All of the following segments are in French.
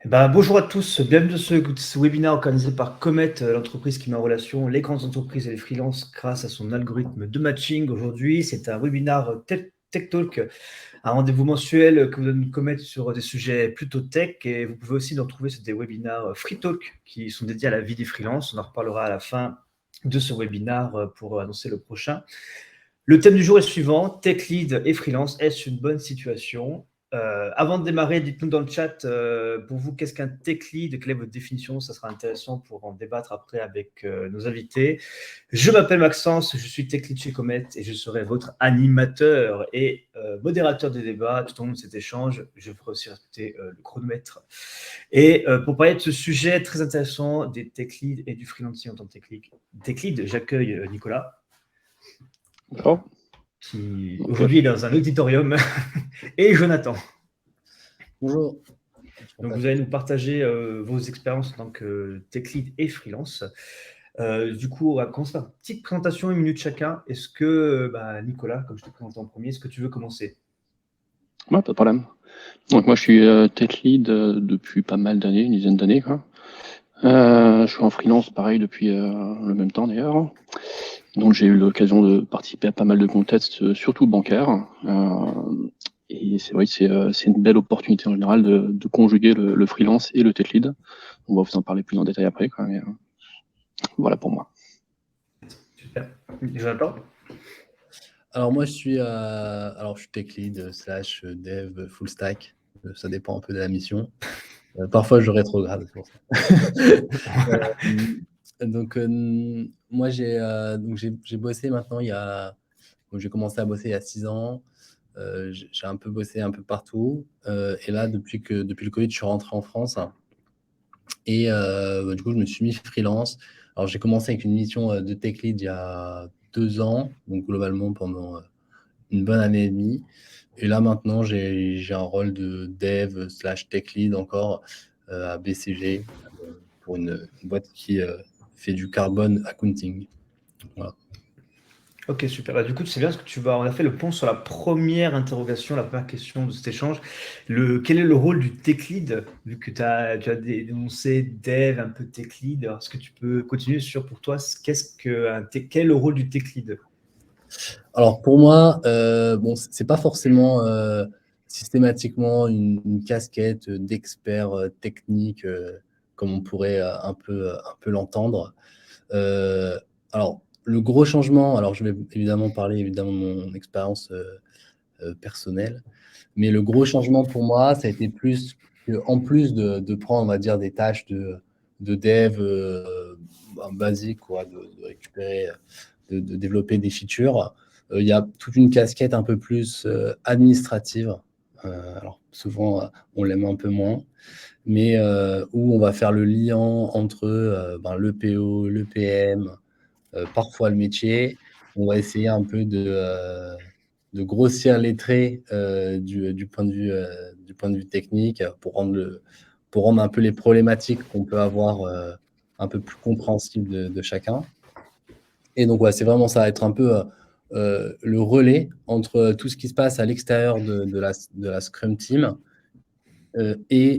Bonjour à tous, bienvenue dans ce webinaire organisé par Comet, l'entreprise qui met en relation les grandes entreprises et les freelances grâce à son algorithme de matching. Aujourd'hui, c'est un webinaire Tech Talk, un rendez-vous mensuel que vous donne Comet sur des sujets plutôt tech, et vous pouvez aussi nous retrouver sur des webinaires Free Talk qui sont dédiés à la vie des freelances. On en reparlera à la fin de ce webinaire pour annoncer le prochain. Le thème du jour est le suivant: Tech Lead et freelance, est-ce une bonne situation? Avant de démarrer, dites-nous dans le chat, pour vous, qu'est-ce qu'un Tech Lead? Quelle est votre définition? Ça sera intéressant pour en débattre après avec nos invités. Je m'appelle Maxence, je suis Tech Lead chez Comet et je serai votre animateur et modérateur des débats tout au long de cet échange. Je ferai aussi respecter le chronomètre. Et pour parler de ce sujet très intéressant des Tech Leads et du freelancing en tant que Tech Lead, j'accueille Nicolas, D'accord. qui Donc, aujourd'hui est dans un auditorium, et Jonathan. Bonjour. Donc vous allez nous partager vos expériences en tant que tech lead et freelance. Du coup, on va commencer par une petite présentation, 1 minute chacun. Est-ce que, Nicolas, comme je te présente en premier, est-ce que tu veux commencer? ouais, pas de problème. Donc moi je suis tech lead depuis pas mal d'années, une dizaine d'années quoi. Je suis en freelance pareil depuis le même temps d'ailleurs. Donc j'ai eu l'occasion de participer à pas mal de contests, surtout bancaires. Et c'est vrai que c'est une belle opportunité en général de conjuguer le freelance et le tech lead. On va vous en parler plus en détail après quoi. Mais, voilà pour moi. Super. Jonathan? Alors moi je suis tech lead slash dev full stack. Ça dépend un peu de la mission. Parfois je rétrograde, c'est pour ça. Donc moi j'ai bossé maintenant j'ai commencé à bosser il y a 6 ans. J'ai un peu bossé un peu partout. Et là depuis le Covid je suis rentré en France. Et du coup je me suis mis freelance. Alors j'ai commencé avec une mission de tech lead il y a 2 ans, donc globalement pendant une bonne année et demie. Et là maintenant j'ai un rôle de dev slash tech lead encore à BCG pour une boîte qui fait du carbon accounting. Voilà. Ok, super. Du coup, tu sais bien ce que on a fait le pont sur la première interrogation, la première question de cet échange. Quel est le rôle du tech lead, vu que tu as dénoncé dev, un peu tech lead? Alors, est-ce que tu peux continuer sur, pour toi, quel est le rôle du tech lead? Alors pour moi, bon, c'est pas forcément systématiquement une casquette d'expert technique comme on pourrait un peu l'entendre. Alors le gros changement, alors je vais évidemment parler de mon expérience personnelle, mais le gros changement pour moi, ça a été plus en plus de prendre, on va dire, des tâches de dev basiques, quoi, de récupérer, de développer des features. Il y a toute une casquette un peu plus administrative. Alors souvent, on l'aime un peu moins, mais où on va faire le lien entre le PO, le PM, parfois le métier. On va essayer un peu de grossir les traits du point de vue technique pour rendre un peu les problématiques qu'on peut avoir un peu plus compréhensibles de chacun. Et donc, ouais, c'est vraiment ça, être un peu le relais entre tout ce qui se passe à l'extérieur de la Scrum Team du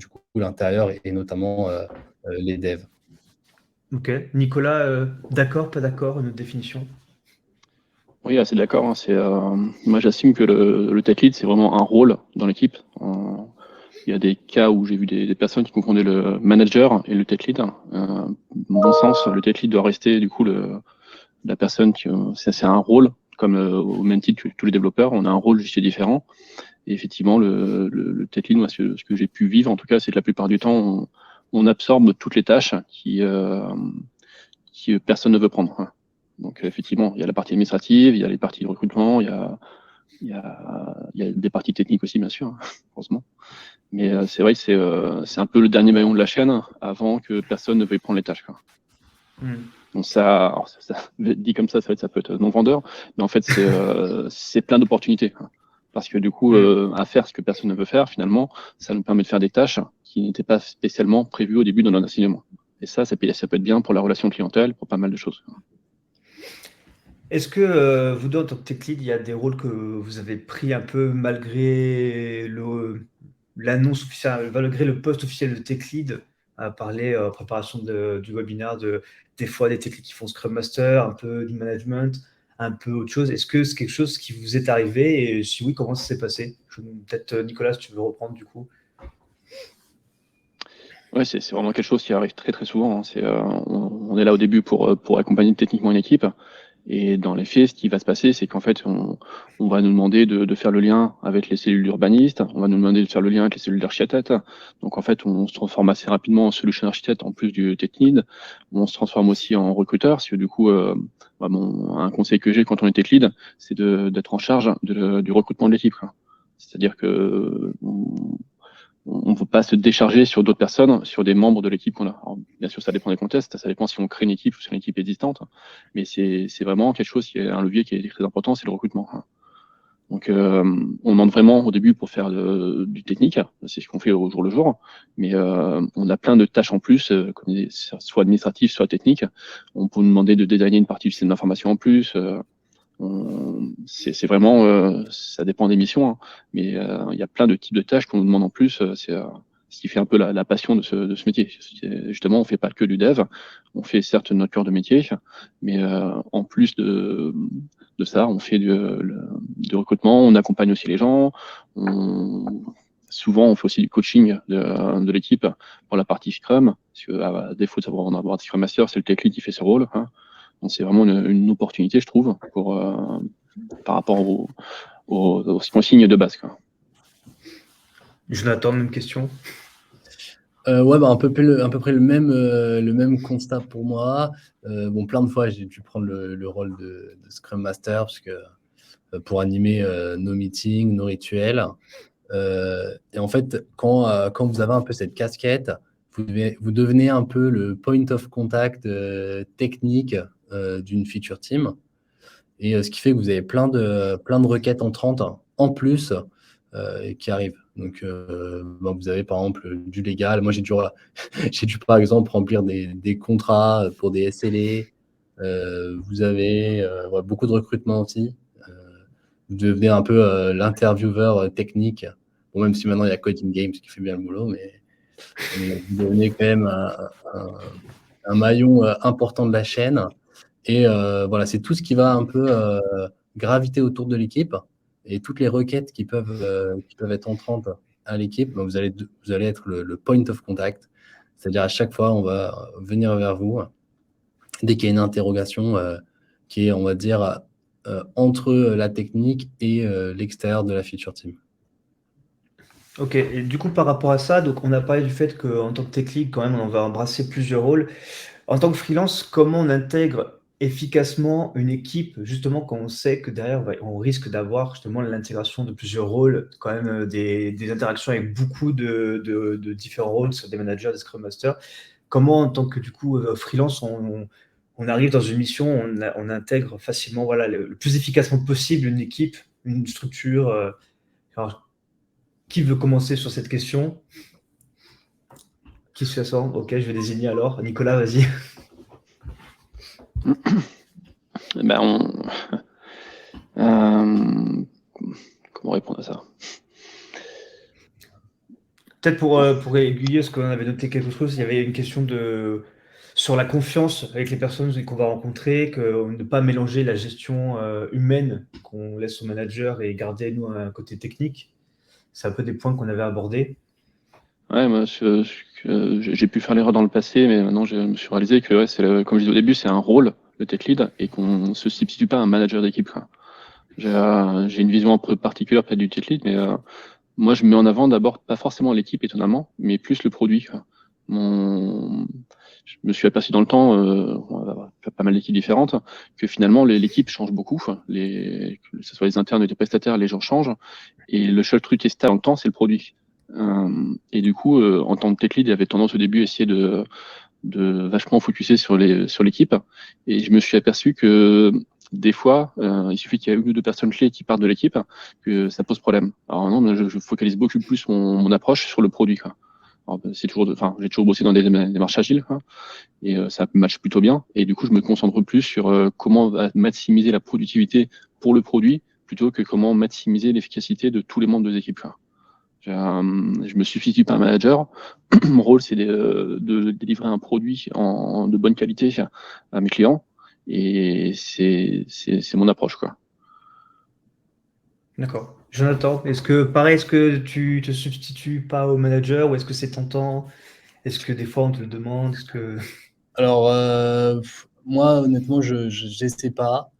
coup, l'intérieur et notamment les devs. Ok. Nicolas, d'accord, pas d'accord, une autre définition? Oui, assez d'accord, hein. Moi, j'assume que le tech lead, c'est vraiment un rôle dans l'équipe. Il y a des cas où j'ai vu des personnes qui confondaient le manager et le tech lead. Dans mon sens, le tech lead doit rester du coup la personne c'est un rôle, comme au même titre que tous les développeurs, on a un rôle juste différent. Et effectivement, le tech lead, moi, ce que j'ai pu vivre, en tout cas, c'est que la plupart du temps, on absorbe toutes les tâches qui personne ne veut prendre, hein. Donc effectivement, il y a la partie administrative, il y a les parties de recrutement, il y a des parties techniques aussi, bien sûr, hein, heureusement. Mais c'est vrai que c'est un peu le dernier maillon de la chaîne avant que personne ne veuille prendre les tâches, quoi. Donc dit comme ça peut être non vendeur, mais en fait c'est plein d'opportunités, hein. Parce que du coup, à faire ce que personne ne veut faire, finalement, ça nous permet de faire des tâches qui n'étaient pas spécialement prévues au début dans notre enseignement. Et ça peut être bien pour la relation clientèle, pour pas mal de choses. Est-ce que vous deux, en tant que tech lead, il y a des rôles que vous avez pris un peu malgré l'annonce officielle, malgré le post officiel de Tech Lead, a parlé préparation du webinaire des fois des Tech Leads qui font Scrum Master, un peu du management, un peu autre chose. Est-ce que c'est quelque chose qui vous est arrivé et si oui, comment ça s'est passé? Peut-être Nicolas, si tu veux reprendre du coup. Ouais, c'est vraiment quelque chose qui arrive très très souvent. Hein. On est là au début pour accompagner techniquement une équipe. Et dans les faits, ce qui va se passer, c'est qu'en fait, on va nous demander de faire le lien avec les cellules d'urbanistes, on va nous demander de faire le lien avec les cellules d'architectes. Donc en fait, on se transforme assez rapidement en solution architecte en plus du tech lead. On se transforme aussi en recruteur, parce que du coup, un conseil que j'ai quand on est tech lead, c'est d'être en charge du recrutement de l'équipe. C'est-à-dire que on ne peut pas se décharger sur d'autres personnes, sur des membres de l'équipe qu'on a. Alors, bien sûr, ça dépend des contextes, ça dépend si on crée une équipe ou si une équipe existante, mais c'est vraiment quelque chose qui est un levier qui est très important, c'est le recrutement. Donc, on demande vraiment au début pour faire du technique, c'est ce qu'on fait au jour le jour, mais on a plein de tâches en plus, soit administratives, soit techniques. On peut nous demander de designer une partie du système d'information en plus. C'est vraiment, ça dépend des missions, hein, mais il y a plein de types de tâches qu'on nous demande en plus. C'est ce qui fait un peu la passion de ce métier. Justement, on fait pas que du dev, on fait certes notre cœur de métier, mais en plus de ça, on fait du recrutement, on accompagne aussi les gens. Souvent, on fait aussi du coaching de l'équipe pour la partie Scrum, parce que à défaut de savoir en avoir un Scrum Master, c'est le tech lead qui fait ce rôle. Hein. Donc, c'est vraiment une opportunité, je trouve, par rapport aux consignes de base. Quoi. Jonathan, même question. Ouais, à peu près le même constat pour moi. Bon, plein de fois, j'ai dû prendre le rôle de Scrum Master parce que, pour animer nos meetings, nos rituels. Et en fait, quand vous avez un peu cette casquette, vous devenez un peu le point of contact technique d'une feature team. Et ce qui fait que vous avez plein de requêtes entrantes en plus qui arrivent. Donc, vous avez par exemple du légal. Moi, j'ai dû par exemple remplir des contrats pour des SLA. Vous avez beaucoup de recrutement aussi. Vous devenez un peu l'intervieweur technique. Bon, même si maintenant il y a Coding Games qui fait bien le boulot, mais vous devenez quand même un maillon important de la chaîne. Et voilà, c'est tout ce qui va un peu graviter autour de l'équipe et toutes les requêtes qui peuvent être entrantes à l'équipe. Vous allez être le point of contact. C'est-à-dire à chaque fois, on va venir vers vous dès qu'il y a une interrogation qui est, on va dire, entre la technique et l'extérieur de la feature team. Ok, et du coup par rapport à ça, donc on a parlé du fait qu'en tant que tech lead, quand même, on va embrasser plusieurs rôles. En tant que freelance, comment on intègre efficacement une équipe, justement quand on sait que derrière, on risque d'avoir justement l'intégration de plusieurs rôles, quand même des interactions avec beaucoup de différents rôles, sur des managers, des Scrum Masters. Comment, en tant que du coup freelance, on arrive dans une mission, on intègre facilement, voilà, le plus efficacement possible une équipe, une structure. Alors, qui veut commencer sur cette question? Qui se sent? Ok, je vais désigner alors. Nicolas, vas-y. Comment répondre à ça? Peut-être pour aiguiller, ce qu'on avait noté quelque chose, il y avait une question sur la confiance avec les personnes qu'on va rencontrer, que ne pas mélanger la gestion humaine qu'on laisse au manager et garder, nous, un côté technique. C'est un peu des points qu'on avait abordés. Ouais, moi, j'ai pu faire l'erreur dans le passé, mais maintenant, je me suis réalisé que, ouais, comme je disais au début, c'est un rôle, le tech lead, et qu'on ne se substitue pas à un manager d'équipe. J'ai une vision un peu particulière peut-être du tech lead, mais moi, je mets en avant d'abord pas forcément l'équipe, étonnamment, mais plus le produit. Je me suis aperçu dans le temps, on va faire pas mal d'équipes différentes, que finalement, l'équipe change beaucoup. Que ce soit les internes ou les prestataires, les gens changent. Et le seul truc qui est stable dans le temps, c'est le produit. Et du coup, en tant que tech lead, il avait tendance au début à essayer de vachement focuser sur l'équipe. Et je me suis aperçu que des fois, il suffit qu'il y ait une ou deux personnes clés qui partent de l'équipe, que ça pose problème. Alors non, je focalise beaucoup plus mon approche sur le produit. Quoi. Alors, j'ai toujours bossé dans des démarches agiles, quoi, et ça matche plutôt bien. Et du coup, je me concentre plus sur comment maximiser la productivité pour le produit, plutôt que comment maximiser l'efficacité de tous les membres de l'équipe. Je me substitue pas un manager. Mon rôle, c'est de délivrer un produit de bonne qualité à mes clients. Et c'est mon approche, quoi. D'accord. Jonathan, est-ce que tu te substitues pas au manager ou est-ce que c'est tentant? Est-ce que des fois on te le demande? Alors, moi, honnêtement, j'essaie pas.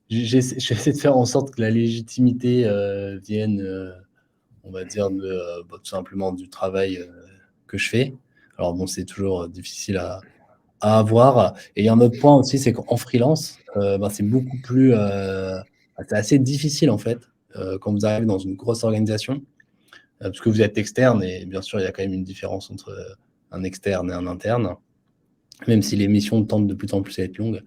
J'essaie de faire en sorte que la légitimité vienne, on va dire, tout simplement du travail que je fais. Alors bon, c'est toujours difficile à avoir. Et il y a un autre point aussi, c'est qu'en freelance, c'est beaucoup plus, c'est assez difficile en fait, quand vous arrivez dans une grosse organisation, parce que vous êtes externe et bien sûr, il y a quand même une différence entre un externe et un interne, même si les missions tendent de plus en plus à être longues.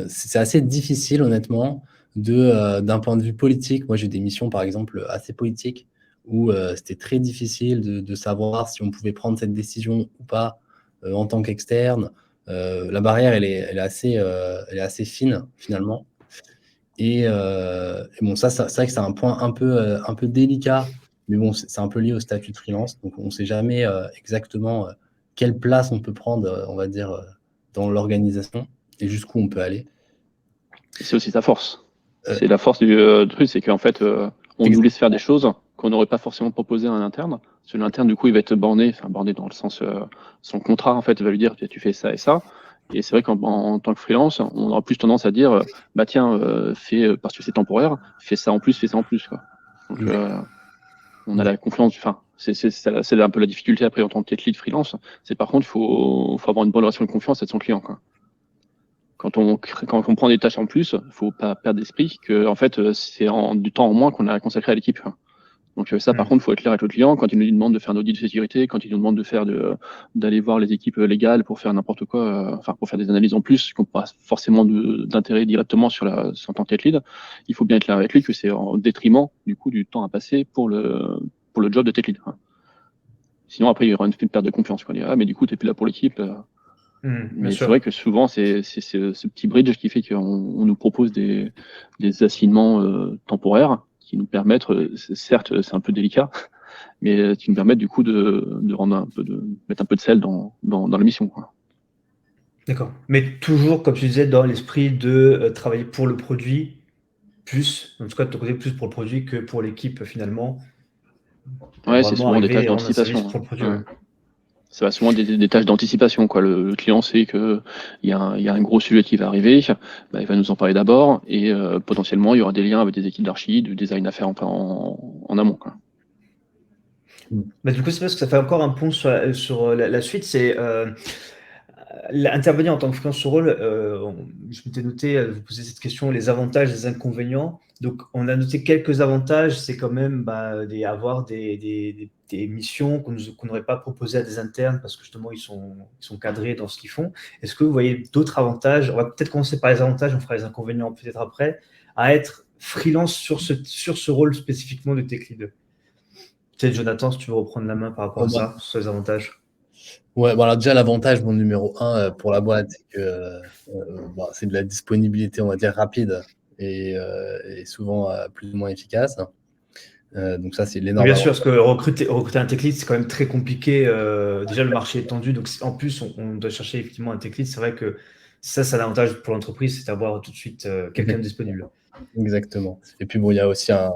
C'est assez difficile, honnêtement, d'un point de vue politique. Moi, j'ai des missions, par exemple, assez politiques, où c'était très difficile de savoir si on pouvait prendre cette décision ou pas en tant qu'externe. La barrière, elle est assez fine, finalement. Et bon, c'est vrai que c'est un point un peu délicat, mais bon, c'est un peu lié au statut de freelance. Donc, on ne sait jamais exactement quelle place on peut prendre, on va dire, dans l'organisation et jusqu'où on peut aller. Et c'est aussi sa force. C'est la force du truc, c'est qu'en fait, on nous laisse faire des choses qu'on n'aurait pas forcément proposé à un interne. Parce que l'interne, du coup, il va être borné dans le sens, son contrat, en fait, va lui dire, tu fais ça et ça. Et c'est vrai qu'en tant que freelance, on aura plus tendance à dire, bah tiens, parce que c'est temporaire, fais ça en plus, quoi. Donc, on a la confiance, c'est un peu la difficulté après en tant que tech lead freelance. C'est par contre, il faut avoir une bonne relation de confiance avec son client, quoi. Quand on prend des tâches en plus, faut pas perdre d'esprit que en fait c'est du temps en moins qu'on a consacré à l'équipe. Donc ça, par contre, faut être clair avec le client quand il nous demande de faire un audit de sécurité, quand il nous demande d'aller voir les équipes légales pour faire n'importe quoi, pour faire des analyses en plus qu'on pas forcément d'intérêt directement en tant que tech lead. Il faut bien être clair avec lui que c'est en détriment du coup du temps à passer pour le job de tech lead. Sinon après il y aura une perte de confiance. Quoi. Mais du coup t'es plus là pour l'équipe. Mais c'est vrai que souvent, c'est ce petit bridge qui fait qu'on nous propose des assignements temporaires qui nous permettent, certes, c'est un peu délicat, mais qui nous permettent du coup de mettre un peu de sel dans la mission. Quoi. D'accord. Mais toujours, comme tu disais, dans l'esprit de travailler pour le produit, en tout cas de ton côté, plus pour le produit que pour l'équipe finalement. Ouais, c'est souvent des tâches rendre un service d'anticipation. pour le produit. Ouais. Ça va souvent des tâches d'anticipation. Quoi. Le client sait qu'il y a un gros sujet qui va arriver, bah, il va nous en parler d'abord, et potentiellement, il y aura des liens avec des équipes d'archi, de design à faire en amont. Quoi. Bah, du coup, c'est parce que ça fait encore un pont sur la suite, c'est intervenir en tant que freelance sur rôle. Je m'étais noté, vous posez cette question, les avantages, les inconvénients. Donc, on a noté quelques avantages, c'est quand même avoir des missions qu'on n'aurait pas proposées à des internes parce que justement, ils sont cadrés dans ce qu'ils font. Est-ce que vous voyez d'autres avantages? On va peut-être commencer par les avantages, on fera les inconvénients peut-être après, à être freelance sur ce rôle spécifiquement de tech lead. Peut-être Jonathan, si tu veux reprendre la main par rapport à ça, sur les avantages. Ouais, voilà, déjà l'avantage, mon numéro 1 pour la boîte, c'est que c'est de la disponibilité, on va dire, rapide et souvent plus ou moins efficace. Donc ça, c'est l'énorme Bien sûr, avantage. parce que recruter un tech lead, c'est quand même très compliqué. Déjà, le marché est tendu, donc en plus, on doit chercher effectivement un tech lead. C'est vrai que ça, c'est l'avantage pour l'entreprise, c'est d'avoir tout de suite quelqu'un de disponible. Exactement. Et puis bon, il y a aussi un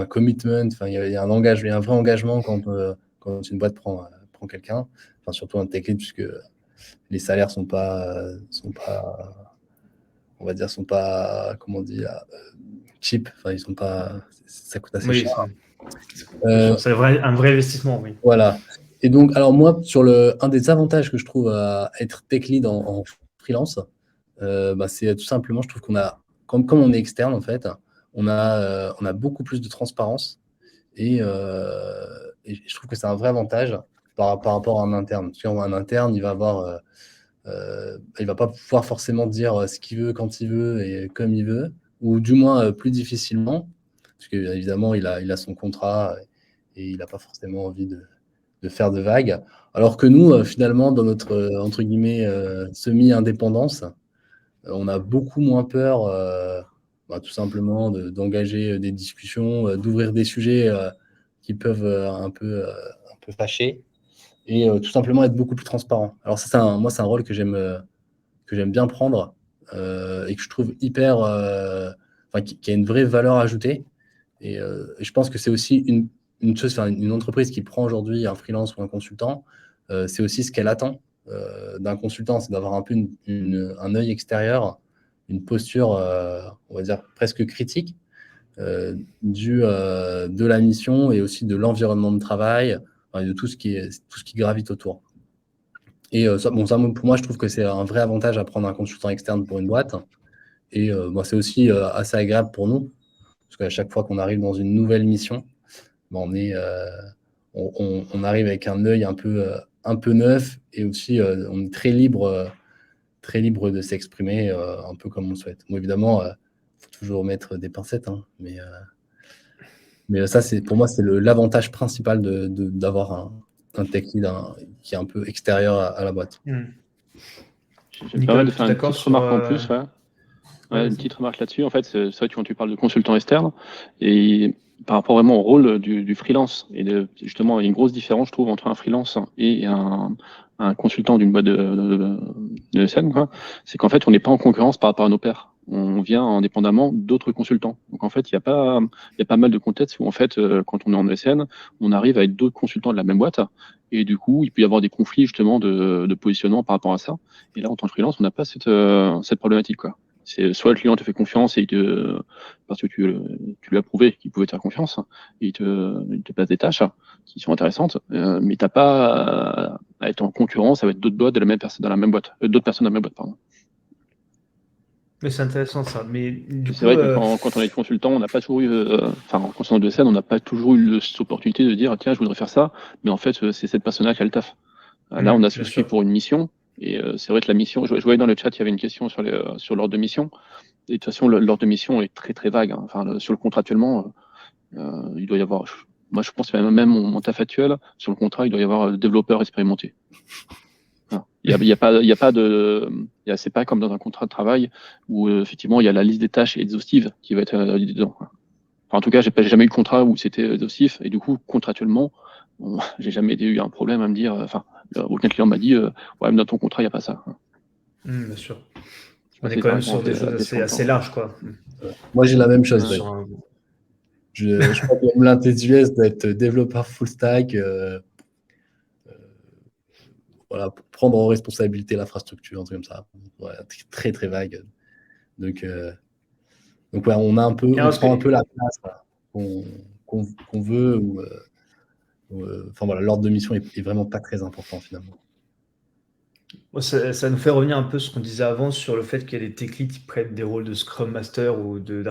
commitment, enfin, il y a un vrai engagement quand une boîte prend quelqu'un, enfin, surtout un tech lead, puisque les salaires sont pas, on va dire, comment dire, cheap. Enfin, ils sont pas, ça coûte assez Oui, cher. c'est un vrai investissement, oui. Voilà. Et donc, alors moi, un des avantages que je trouve à être tech lead en freelance, c'est tout simplement, je trouve qu'on a, comme on est externe en fait, on a beaucoup plus de transparence et je trouve que c'est un vrai avantage par rapport à un interne. Parce qu'un interne, il va pas pouvoir forcément dire ce qu'il veut quand il veut et comme il veut, ou du moins plus difficilement, parce qu'évidemment, il a son contrat et il n'a pas forcément envie de faire de vagues. Alors que nous, finalement, dans notre, entre guillemets, semi-indépendance, on a beaucoup moins peur tout simplement d'engager des discussions, d'ouvrir des sujets qui peuvent un peu fâcher et tout simplement être beaucoup plus transparent. Alors ça, moi, c'est un rôle que j'aime bien prendre et que je trouve qui a une vraie valeur ajoutée. Et je pense que c'est aussi une chose, une entreprise qui prend aujourd'hui un freelance ou un consultant, c'est aussi ce qu'elle attend d'un consultant, c'est d'avoir un peu un œil extérieur, une posture, on va dire, presque critique de la mission et aussi de l'environnement de travail, et de tout ce qui gravite autour. Et ça, pour moi, je trouve que c'est un vrai avantage à prendre un consultant externe pour une boîte. Et c'est aussi assez agréable pour nous, parce qu'à chaque fois qu'on arrive dans une nouvelle mission, on arrive avec un œil un peu neuf et aussi on est très libre de s'exprimer un peu comme on souhaite. Bon, évidemment, faut toujours mettre des pincettes, hein, mais ça, pour moi, c'est l'avantage principal d'avoir un tech lead qui est un peu extérieur à la boîte. Je vais me permettre de faire une petite remarque en plus. Une petite remarque là-dessus. En fait, c'est vrai que quand tu parles de consultant externe, et par rapport vraiment au rôle du freelance, et justement, il y a une grosse différence, je trouve, entre un freelance et un consultant d'une boîte de SN, c'est qu'en fait, on n'est pas en concurrence par rapport à nos pairs. On vient indépendamment d'autres consultants. Donc en fait, il y a pas mal de contextes où en fait, quand on est en ESN, on arrive avec d'autres consultants de la même boîte, et du coup, il peut y avoir des conflits justement de positionnement par rapport à ça. Et là, en tant que freelance, on n'a pas cette problématique, quoi. C'est soit le client te fait confiance et parce que tu lui as prouvé qu'il pouvait te faire confiance, et il te passe des tâches qui sont intéressantes, mais t'as pas à être en concurrence avec d'autres boîtes de la même personne dans la même boîte, d'autres personnes dans la même boîte, pardon. Mais c'est intéressant ça. Mais du coup, c'est vrai que quand on est consultant, on n'a pas toujours eu, en consultant de scène, on n'a pas toujours eu cette opportunité de dire tiens, je voudrais faire ça, mais en fait, c'est cette personne-là qui a le taf. Là, on a souscrit pour une mission, et c'est vrai que la mission, je voyais dans le chat, il y avait une question sur l'ordre de mission. Et de toute façon, l'ordre de mission est très très vague. Sur le contractuellement, il doit y avoir. Moi, je pense que même mon taf actuel, sur le contrat, il doit y avoir développeur expérimenté. C'est pas comme dans un contrat de travail où effectivement il y a la liste des tâches exhaustive qui va être dedans. En tout cas, j'ai jamais eu de contrat où c'était exhaustif, et du coup, contractuellement, j'ai jamais eu un problème à me dire. Aucun client m'a dit ouais, mais dans ton contrat, il n'y a pas ça. Bien sûr. On est quand même sur des choses assez larges, quoi. Moi, j'ai la même chose. Je crois que l'INTESUS doit être développeur full stack, pour prendre en responsabilité l'infrastructure, un truc comme ça. Très très vague. Donc on a prend un peu la place qu'on veut. L'ordre de mission est vraiment pas très important finalement. Ça nous fait revenir un peu sur ce qu'on disait avant sur le fait qu'il y a des tech leads qui prennent des rôles de Scrum Master ou de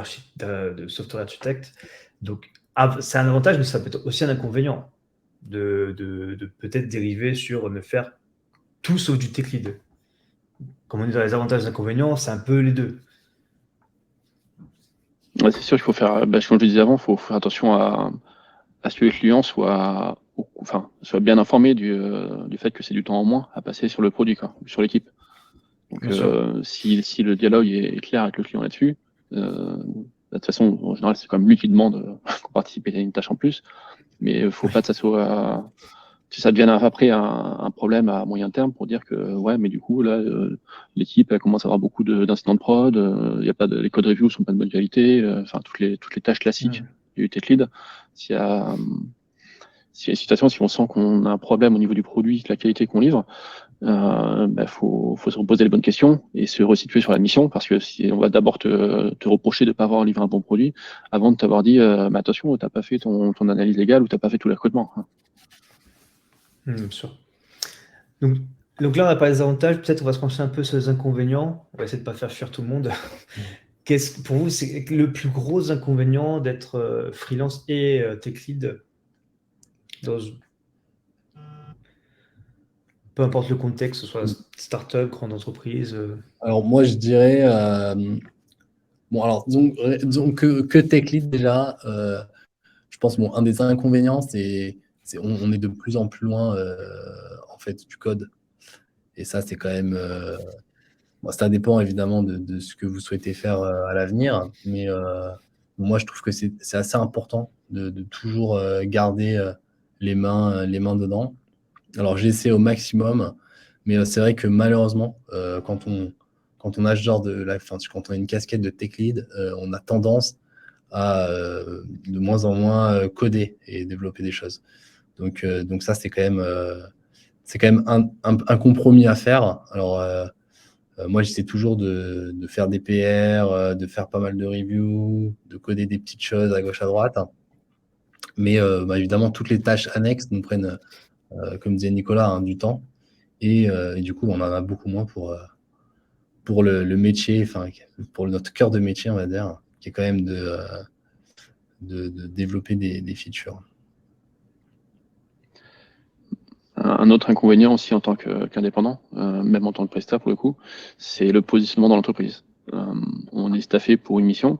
software architecte. Donc, c'est un avantage, mais ça peut être aussi un inconvénient de peut-être dériver sur ne faire tout sauf du tech lead. Comme on dit dans les avantages et les inconvénients, c'est un peu les deux. Ouais, c'est sûr qu'il faut faire, comme je le disais avant, il faut faire attention à ce que les clients soient bien informés du fait que c'est du temps en moins à passer sur le produit, sur l'équipe. Donc, si le dialogue est clair avec le client là-dessus, de toute façon, en général, c'est quand même lui qui demande qu'on participe à une tâche en plus. Mais il ne faut pas que ça devienne après un problème à moyen terme pour dire que ouais, mais du coup là l'équipe elle commence à avoir beaucoup d'incidents de prod, y a pas les code reviews sont pas de bonne qualité, toutes les tâches classiques du tech lead. S'il y a une situation, si on sent qu'on a un problème au niveau du produit, de la qualité qu'on livre, faut se reposer les bonnes questions et se resituer sur la mission, parce que si on va d'abord te reprocher de ne pas avoir livré un bon produit avant de t'avoir dit mais attention, t'as pas fait ton analyse légale ou t'as pas fait tout les recrutements. Bien sûr. Donc là, on a parlé des avantages. Peut-être on va se pencher un peu sur les inconvénients. On va essayer de ne pas faire fuir tout le monde. Pour vous, c'est le plus gros inconvénient d'être freelance et tech lead peu importe le contexte, que ce soit start-up, grande entreprise Alors moi, je dirais... disons que tech lead déjà, je pense un des inconvénients, c'est on est de plus en plus loin en fait du code. Et ça, c'est quand même Bon, ça dépend évidemment de ce que vous souhaitez faire à l'avenir, mais moi je trouve que c'est assez important de toujours garder les mains dedans. Alors j'essaie au maximum, mais c'est vrai que malheureusement, quand on a ce genre quand on a une casquette de tech lead, on a tendance à de moins en moins coder et développer des choses. Donc ça, c'est quand même un compromis à faire. Alors, moi, j'essaie toujours de faire des PR, de faire pas mal de reviews, de coder des petites choses à gauche, à droite. Mais évidemment, toutes les tâches annexes nous prennent, comme disait Nicolas, hein, du temps. Et du coup, on en a beaucoup moins pour le métier, enfin, pour notre cœur de métier, on va dire, qui est quand même de développer des features. Un autre inconvénient aussi en tant qu'indépendant, même en tant que prestat pour le coup, c'est le positionnement dans l'entreprise. On est staffé pour une mission,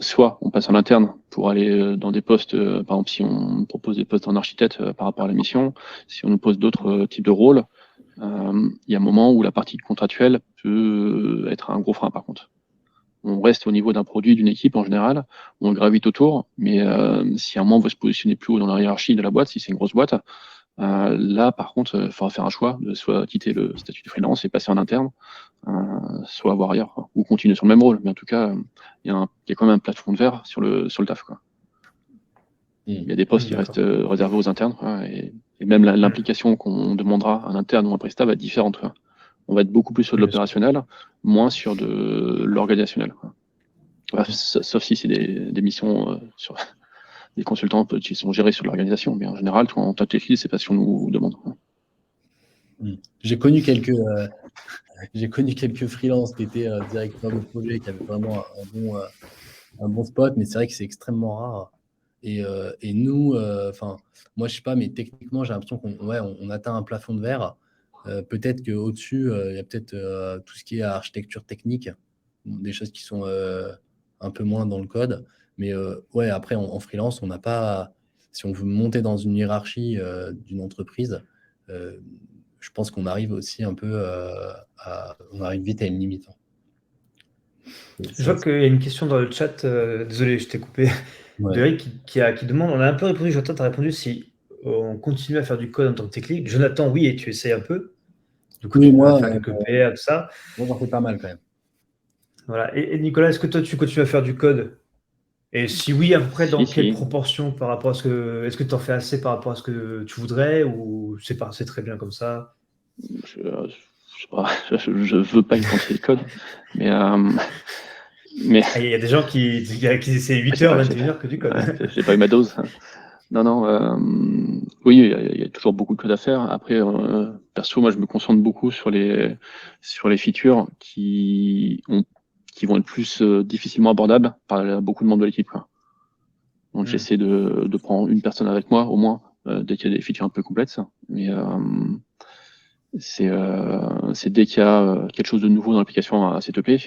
soit on passe en interne pour aller dans des postes, par exemple si on propose des postes en architecte par rapport à la mission, si on nous pose d'autres types de rôles, il y a un moment où la partie contractuelle peut être un gros frein par contre. On reste au niveau d'un produit, d'une équipe en général, on gravite autour, mais si à un moment on veut se positionner plus haut dans la hiérarchie de la boîte, si c'est une grosse boîte, là par contre il faudra faire un choix de soit quitter le statut de freelance et passer en interne, soit voir ailleurs, quoi, ou continuer sur le même rôle. Mais en tout cas, il y a quand même un plafond de verre sur le taf, quoi. Il y a des postes qui restent réservés aux internes, quoi, et même l'implication qu'on demandera à un interne ou à un prestat va être différente, quoi. On va être beaucoup plus sur de l'opérationnel, moins sur de l'organisationnel, quoi. Enfin, sauf si c'est des missions sur des consultants qui sont gérés sur l'organisation, mais en général, quand on tape tech lead, c'est pas ce qu'on nous demande, quoi. J'ai connu quelques freelances qui étaient directeurs de projet, qui avaient vraiment un bon spot, mais c'est vrai que c'est extrêmement rare. Et nous, moi je sais pas, mais techniquement j'ai l'impression qu'on atteint un plafond de verre. Peut-être qu'au-dessus, il y a peut-être tout ce qui est architecture technique, des choses qui sont un peu moins dans le code. Mais après en freelance, on n'a pas. Si on veut monter dans une hiérarchie d'une entreprise, je pense qu'on arrive aussi un peu on arrive vite à une limite. Je vois qu'il y a une question dans le chat, désolé, je t'ai coupé, Ouais. de Eric qui demande, on a un peu répondu, Jonathan, tu as répondu si on continue à faire du code en tant que tech lead. Jonathan, oui, et tu essayes un peu. Du coup, Oui, tu moi, peux faire quelques PR, tout ça. Moi, j'en fais pas mal quand même. Voilà. Et Nicolas, est-ce que toi, tu continues à faire du code? Et si oui, à peu près dans quelle Si. proportion par rapport à ce que. Est-ce que tu en fais assez par rapport à ce que tu voudrais ou c'est très bien comme ça? Je sais pas, je veux pas une quantité de code, mais Il y a des gens qui essaient 8h, 21h que du code. J'ai pas eu ma dose. Non, oui, il y a toujours beaucoup de code à faire. Après, perso, moi, je me concentre beaucoup sur les features qui vont être plus difficilement abordables par beaucoup de membres de l'équipe, quoi. Donc, j'essaie de prendre une personne avec moi, au moins, dès qu'il y a des features un peu complexes. Mais c'est dès qu'il y a quelque chose de nouveau dans l'application à setuper,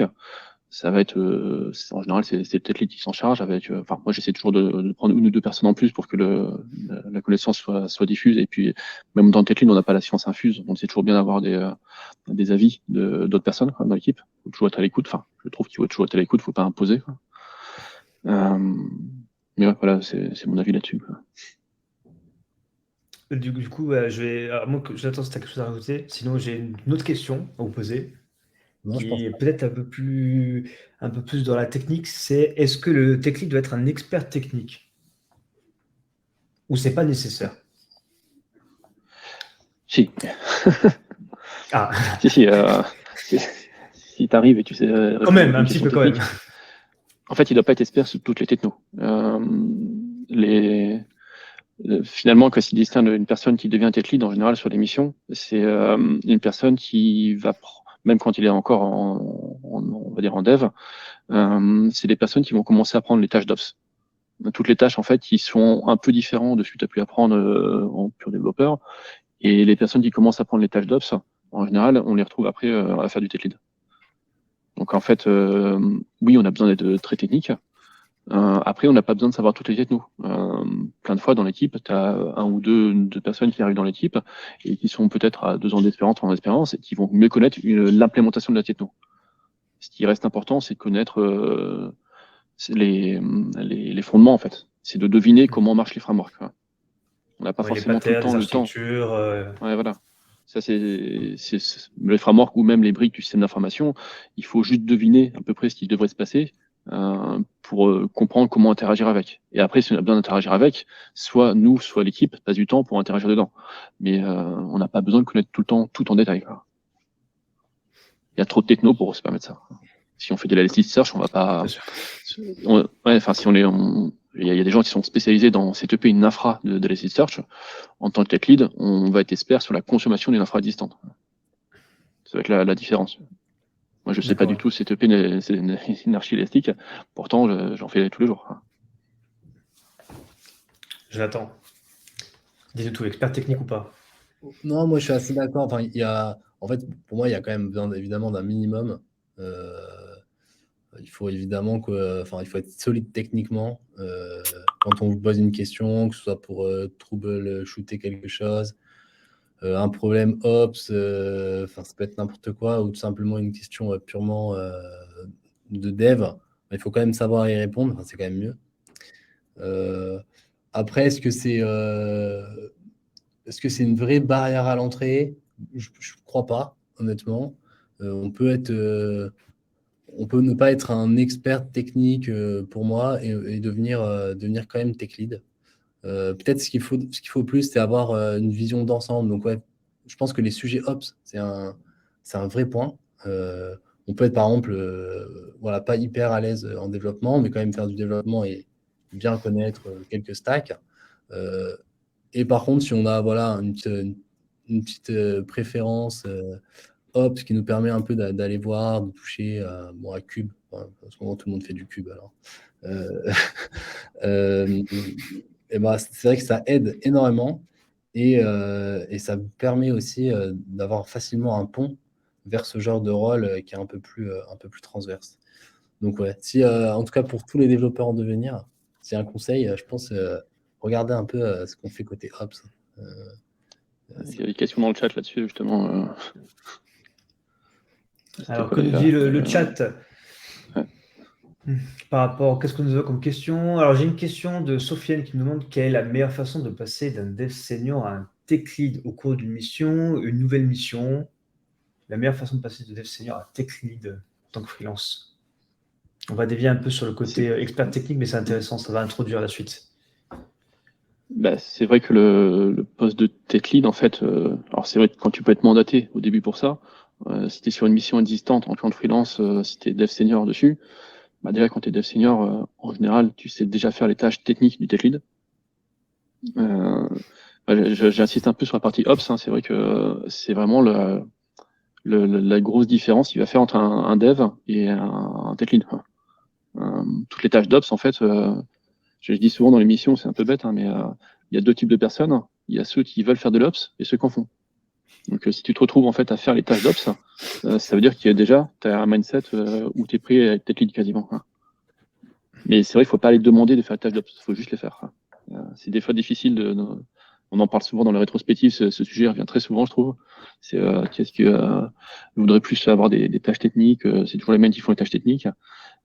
ça va être, en général, c'est peut-être lead qui s'en charge avec, moi, j'essaie toujours de prendre une ou deux personnes en plus pour que la connaissance soit diffuse. Et puis, même dans tech lead, on n'a pas la science infuse. Donc, c'est toujours bien d'avoir des avis d'autres personnes, quoi, dans l'équipe. Il faut toujours être à l'écoute. Enfin, je trouve qu'il faut toujours être à l'écoute, faut pas imposer, quoi. Mais ouais, voilà, c'est mon avis là-dessus, quoi. Du coup, moi, j'attends si tu as quelque chose à rajouter. Sinon, j'ai une autre question à vous poser. Non, je pense Qui est pas. peut-être un peu plus dans la technique, c'est est-ce que le tech lead doit être un expert technique ou c'est pas nécessaire? Si. Ah, Si t'arrives et tu sais quand répondre même, à un une petit question peu quand technique, même. en fait, il doit pas être expert sur toutes les technos. Finalement, quand il distingue une personne qui devient tech lead en général sur les missions, c'est une personne qui va, même quand il est encore on va dire en dev, c'est des personnes qui vont commencer à prendre les tâches d'ops. Toutes les tâches en fait qui sont un peu différentes de ce que tu as pu apprendre en pur développeur. Et les personnes qui commencent à prendre les tâches d'ops, en général, on les retrouve après à faire du tech lead. Donc en fait, oui, on a besoin d'être très technique, Après, on n'a pas besoin de savoir toutes les technos. Plein de fois dans l'équipe, tu as un ou deux personnes qui arrivent dans l'équipe et qui sont peut-être à 2 ans d'expérience, 3 ans d'expérience et qui vont mieux connaître l'implémentation de la techno. Ce qui reste important, c'est de connaître les fondements, en fait. C'est de deviner comment marchent les frameworks. Quoi. On n'a pas forcément tout le temps le temps. Ouais, voilà. Ça, c'est les frameworks ou même les briques du système d'information. Il faut juste deviner à peu près ce qui devrait se passer pour comprendre comment interagir avec. Et après, si on a besoin d'interagir avec, soit nous, soit l'équipe passe du temps pour interagir dedans. Mais on n'a pas besoin de connaître tout le temps, tout en détail. Quoi. Il y a trop de techno pour se permettre ça. Si on fait de l'Elasticsearch, on va pas. Enfin, si on est, il y a des gens qui sont spécialisés dans CTP, une infra de l'Elasticsearch. En tant que tech lead, on va être expert sur la consommation d'une infra existante. Ça va être la différence. Moi, je ne sais pas du tout CTP, c'est une archi élastique. Pourtant, j'en fais tous les jours. Jonathan, dis-nous tout, expert technique ou pas? Non, moi je suis assez d'accord. Enfin, en fait, pour moi, il y a quand même besoin évidemment d'un minimum. Il faut évidemment il faut être solide techniquement. Quand on vous pose une question, que ce soit pour troubleshooter quelque chose, un problème Ops, ça peut être n'importe quoi, ou tout simplement une question purement de dev, il faut quand même savoir y répondre, c'est quand même mieux. Après, est-ce que c'est une vraie barrière à l'entrée? Je ne crois pas, honnêtement. On peut ne pas être un expert technique pour moi et devenir quand même tech lead. Peut-être ce qu'il faut plus, c'est avoir une vision d'ensemble. Donc ouais, je pense que les sujets Ops, c'est un vrai point. On peut être par exemple pas hyper à l'aise en développement, mais quand même faire du développement et bien connaître quelques stacks. Et par contre, si on a une petite préférence Ops qui nous permet un peu d'aller voir, de toucher à Cube. En ce moment, tout le monde fait du Cube. Alors. C'est vrai que ça aide énormément et ça permet aussi d'avoir facilement un pont vers ce genre de rôle qui est un peu plus transverse. Donc ouais, en tout cas pour tous les développeurs en devenir, c'est un conseil, je pense, regardez un peu ce qu'on fait côté Ops. Il y a des questions dans le chat là-dessus, justement. Alors, comme dit le chat, par rapport, qu'est-ce que nous avons comme question? Alors, j'ai une question de Sofiane qui nous demande quelle est la meilleure façon de passer d'un dev senior à un tech lead au cours d'une mission, une nouvelle mission. La meilleure façon de passer de dev senior à tech lead en tant que freelance. On va dévier un peu sur le côté expert technique, mais c'est intéressant, ça va introduire la suite. C'est vrai que le poste de tech lead, en fait, alors c'est vrai que quand tu peux être mandaté au début pour ça, si tu es sur une mission existante en tant que freelance, si tu es dev senior dessus, déjà quand tu es dev senior, en général, tu sais déjà faire les tâches techniques du tech lead. J'insiste un peu sur la partie Ops, c'est vrai que c'est vraiment la grosse différence qu'il va faire entre un dev et un tech lead. Toutes les tâches d'Ops, en fait, je dis souvent dans l'émission, c'est un peu bête, mais il y a 2 types de personnes. Il y a ceux qui veulent faire de l'Ops et ceux qui en font. Donc, si tu te retrouves en fait à faire les tâches d'Ops, ça veut dire qu'il y a déjà un mindset où tu es prêt à être tech lead quasiment. Mais c'est vrai qu'il ne faut pas aller demander de faire les tâches d'Ops, il faut juste les faire. C'est des fois difficile on en parle souvent dans les rétrospectives, ce sujet revient très souvent, je trouve. C'est qu'est-ce que je voudrais plus avoir des tâches techniques, c'est toujours les mêmes qui font les tâches techniques.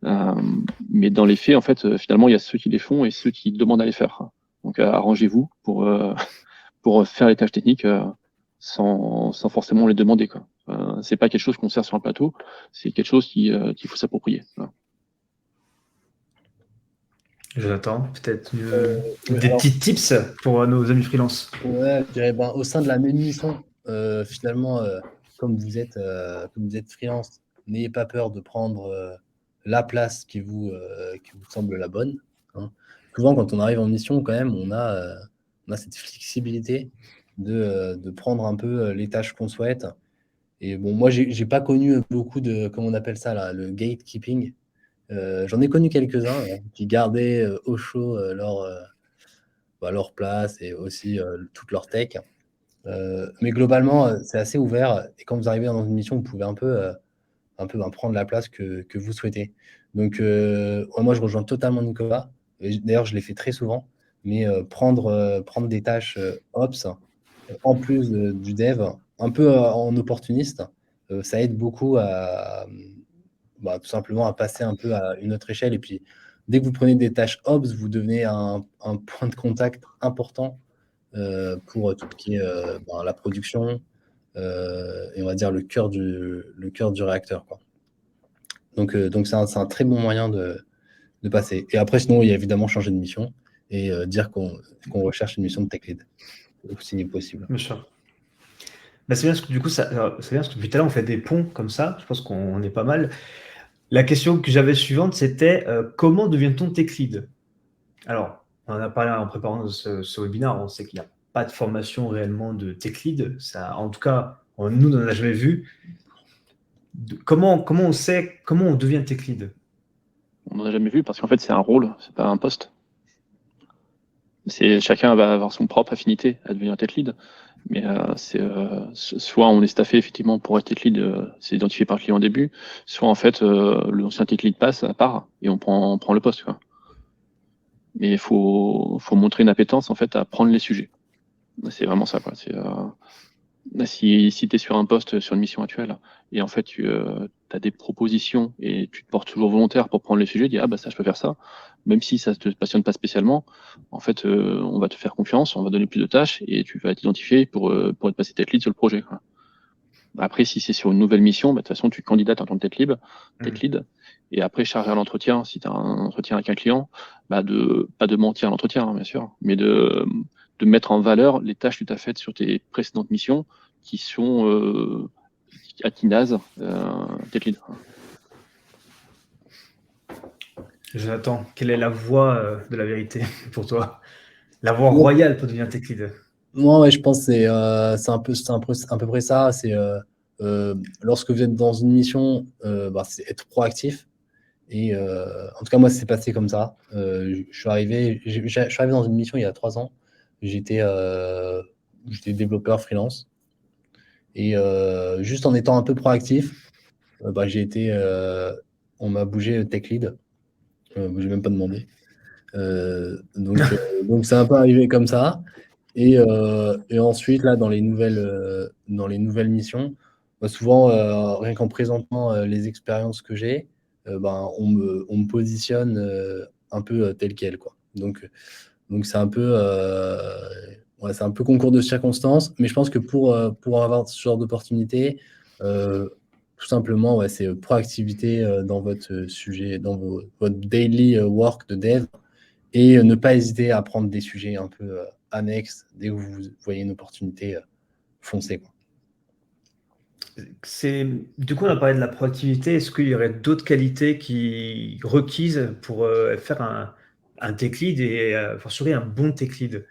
Mais dans les faits, en fait, finalement, il y a ceux qui les font et ceux qui demandent à les faire. Donc, arrangez-vous pour faire les tâches techniques sans forcément les demander. C'est pas quelque chose qu'on sert sur un plateau, c'est quelque chose qu'il faut s'approprier. Voilà. Jonathan, peut-être des petits tips pour nos amis freelance. Ouais, je dirais, au sein de la même mission, finalement, comme vous êtes freelance, n'ayez pas peur de prendre la place qui vous semble la bonne. Souvent, quand on arrive en mission, quand même, on a cette flexibilité de prendre un peu les tâches qu'on souhaite. Et bon, moi, j'ai pas connu beaucoup de, comment on appelle ça, là, le gatekeeping. J'en ai connu quelques-uns qui gardaient au chaud leur place et aussi toute leur tech. Mais globalement, c'est assez ouvert. Et quand vous arrivez dans une mission, vous pouvez un peu prendre la place que vous souhaitez. Donc, ouais, moi, je rejoins totalement Nicolas. D'ailleurs, je l'ai fait très souvent. Mais prendre des tâches Ops en plus du dev, un peu en opportuniste, ça aide beaucoup tout simplement à passer un peu à une autre échelle. Et puis, dès que vous prenez des tâches Ops, vous devenez un point de contact important pour tout ce qui est la production et on va dire le cœur du réacteur, quoi. Donc c'est un très bon moyen de passer. Et après, sinon, il y a évidemment changer de mission et dire qu'on recherche une mission de tech lead, si possible. Bien sûr. Bah, c'est bien parce que du coup, c'est bien parce que depuis tout à l'heure, on fait des ponts comme ça. Je pense qu'on est pas mal. La question que j'avais suivante, c'était comment devient-on tech lead? Alors, on en a parlé en préparant ce webinaire. On sait qu'il n'y a pas de formation réellement de tech lead. Ça, en tout cas, nous, on n'en a jamais vu. Comment on sait, comment on devient tech lead? On n'en a jamais vu parce qu'en fait, c'est un rôle, c'est pas un poste. Chacun va avoir son propre affinité à devenir tech lead. Mais soit on est staffé effectivement pour être tech lead, c'est identifié par le client au début, soit en fait l'ancien tech lead passe à part et on prend le poste, quoi. Mais il faut montrer une appétence en fait à prendre les sujets. C'est vraiment ça, quoi. Si tu es sur un poste, sur une mission actuelle, et en fait tu as des propositions et tu te portes toujours volontaire pour prendre les sujets, dis ça je peux faire ça, même si ça te passionne pas spécialement, en fait on va te faire confiance, on va donner plus de tâches et tu vas être identifié pour être passé tech lead sur le projet, quoi. Après, si c'est sur une nouvelle mission, de toute façon tu candidates en tant que tech lead, et après chargé à l'entretien, si tu as un entretien avec un client, pas de mentir à l'entretien, hein, bien sûr, mais de mettre en valeur les tâches que tu as faites sur tes précédentes missions qui sont à Tinaz, tech lead. Jonathan, quelle est la voie de la vérité pour toi? La voie royale pour devenir tech lead? Moi, ouais, je pense que c'est à peu près ça. C'est lorsque vous êtes dans une mission, c'est être proactif. Et en tout cas, moi, c'est passé comme ça. Je suis arrivé dans une mission il y a 3 ans. J'étais développeur freelance. Et juste en étant un peu proactif, on m'a bougé tech lead. Je n'ai même pas demandé. Donc c'est un peu arrivé comme ça. Et ensuite, là, dans les nouvelles missions, souvent, rien qu'en présentant les expériences que j'ai, on me positionne un peu tel quel, quoi. Donc c'est un peu, c'est un peu concours de circonstances, mais je pense que pour avoir ce genre d'opportunité, tout simplement, ouais, c'est proactivité dans votre sujet, dans votre daily work de dev, et ne pas hésiter à prendre des sujets un peu annexes dès que vous voyez une opportunité, foncez, quoi. Du coup, on a parlé de la proactivité. Est-ce qu'il y aurait d'autres qualités requises pour faire un tech lead et assurer un bon tech lead?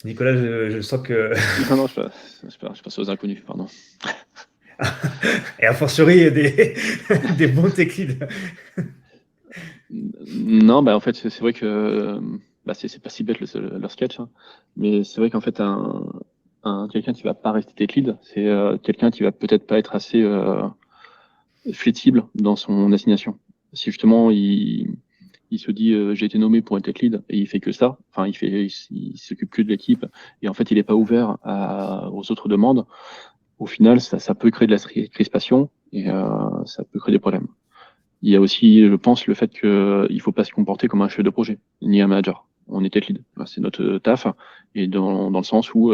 Nicolas, je sens que. Non, je passe aux inconnus, pardon. Et a fortiori des bons tech leads. Non, en fait, c'est vrai que c'est pas si bête leur sketch, hein, mais c'est vrai qu'en fait, quelqu'un qui va pas rester tech lead, c'est quelqu'un qui va peut-être pas être assez flexible dans son assignation. Si justement il se dit j'ai été nommé pour être tech lead et il fait que ça, enfin il s'occupe que de l'équipe et en fait il n'est pas ouvert aux autres demandes, au final ça peut créer de la crispation et ça peut créer des problèmes. Il y a aussi, je pense, le fait qu'il ne faut pas se comporter comme un chef de projet, ni un manager. On est tech lead. C'est notre taf, et dans le sens où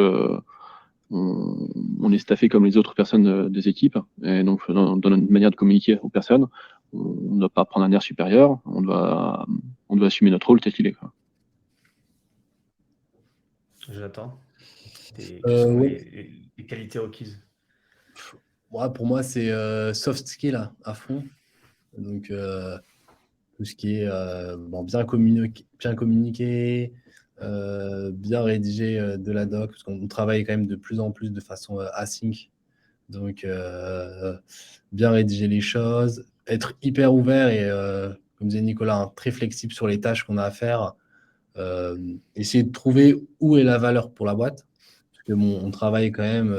on est staffé comme les autres personnes des équipes. Et donc, dans notre manière de communiquer aux personnes, on ne doit pas prendre un air supérieur, on doit assumer notre rôle tel qu'il est, quoi. J'attends. Quelles sont Oui. les qualités requises? Ouais, pour moi, c'est soft skill à fond. Donc, tout ce qui est bien communiquer, bien rédiger de la doc, parce qu'on travaille quand même de plus en plus de façon async. Donc, bien rédiger les choses, être hyper ouvert et, comme disait Nicolas, hein, très flexible sur les tâches qu'on a à faire. Essayer de trouver où est la valeur pour la boîte. Parce que on travaille quand même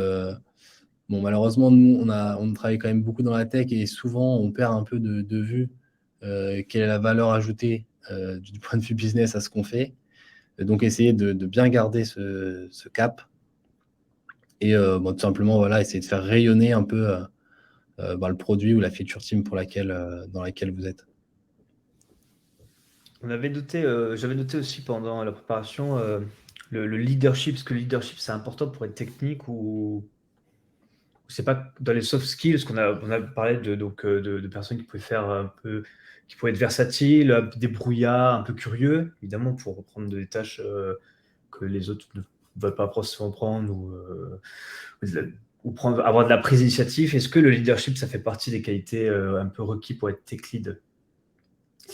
bon, malheureusement, nous, on travaille quand même beaucoup dans la tech et souvent, on perd un peu de vue quelle est la valeur ajoutée du point de vue business à ce qu'on fait. Donc, essayer de bien garder ce cap et tout simplement, voilà, essayer de faire rayonner un peu le produit ou la feature team dans laquelle vous êtes. J'avais noté aussi pendant la préparation le leadership, parce que le leadership, c'est important pour être technique ou c'est pas dans les soft skills, parce on a parlé de personnes qui pouvaient faire un peu, qui pouvaient être versatiles, un peu débrouillards, un peu curieux, évidemment, pour reprendre des tâches que les autres ne veulent pas forcément prendre ou avoir de la prise d'initiative. Est-ce que le leadership, ça fait partie des qualités un peu requis pour être tech lead?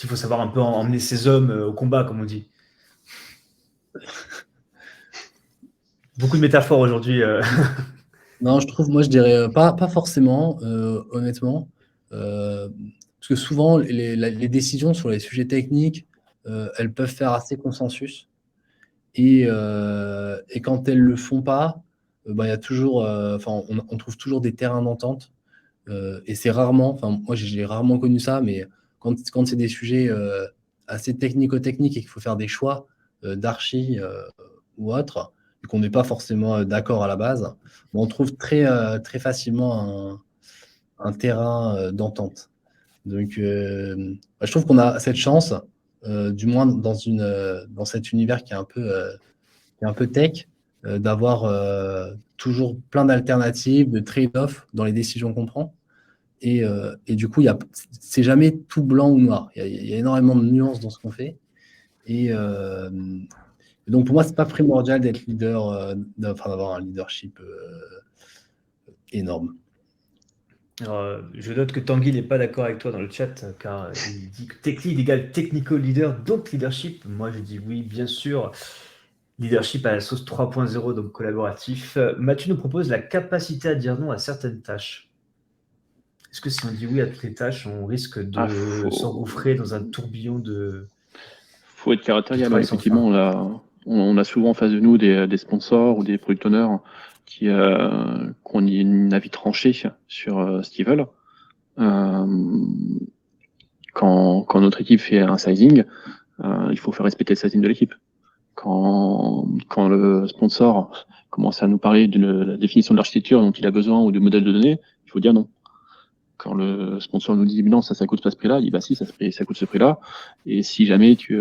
Il faut savoir un peu emmener ses hommes au combat, comme on dit. Beaucoup de métaphores aujourd'hui. Non, je dirais pas forcément, honnêtement. Parce que souvent, les décisions sur les sujets techniques, elles peuvent faire assez consensus. Et quand elles le font pas, il y a toujours, on trouve toujours des terrains d'entente. Et c'est rarement, moi j'ai rarement connu ça, mais quand c'est des sujets assez technico-techniques et qu'il faut faire des choix d'archi ou autre, et qu'on n'est pas forcément d'accord à la base, on trouve très facilement un terrain d'entente. Donc, je trouve qu'on a cette chance, du moins dans cet univers qui est un peu tech, d'avoir toujours plein d'alternatives, de trade-off dans les décisions qu'on prend. Et du coup, c'est jamais tout blanc ou noir. Il y a énormément de nuances dans ce qu'on fait. Et donc, pour moi, c'est pas primordial d'être leader, d'avoir un leadership énorme. Alors, je note que Tanguy n'est pas d'accord avec toi dans le chat, car il dit que tech lead égale technical leader, donc leadership. Moi, je dis oui, bien sûr. Leadership à la sauce 3.0, donc collaboratif. Mathieu nous propose la capacité à dire non à certaines tâches. Est-ce que si on dit oui à toutes les tâches, on risque de s'engouffrer dans un tourbillon de... Faut être caractériel. Effectivement, on a souvent en face de nous des sponsors ou des product owners qui ont une avis tranché sur ce qu'ils veulent. Quand notre équipe fait un sizing, il faut faire respecter le sizing de l'équipe. Quand le sponsor commence à nous parler de la définition de l'architecture dont il a besoin ou de modèle de données, il faut dire non. Quand le sponsor nous dit non, ça coûte pas ce prix-là, il dit bah si, ça coûte ce prix-là. Et si jamais tu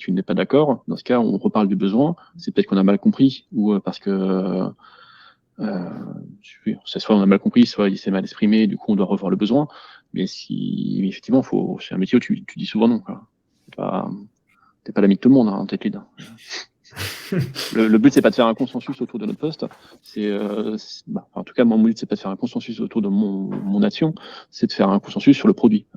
n'es pas d'accord, dans ce cas, on reparle du besoin. C'est peut-être qu'on a mal compris ou parce que soit on a mal compris, soit il s'est mal exprimé, du coup on doit revoir le besoin. Mais effectivement, c'est un métier où tu dis souvent non, quoi. T'es pas l'ami de tout le monde, hein, tech lead. Le but, c'est pas de faire un consensus autour de notre poste. En tout cas, mon but, c'est pas de faire un consensus autour de mon action, c'est de faire un consensus sur le produit.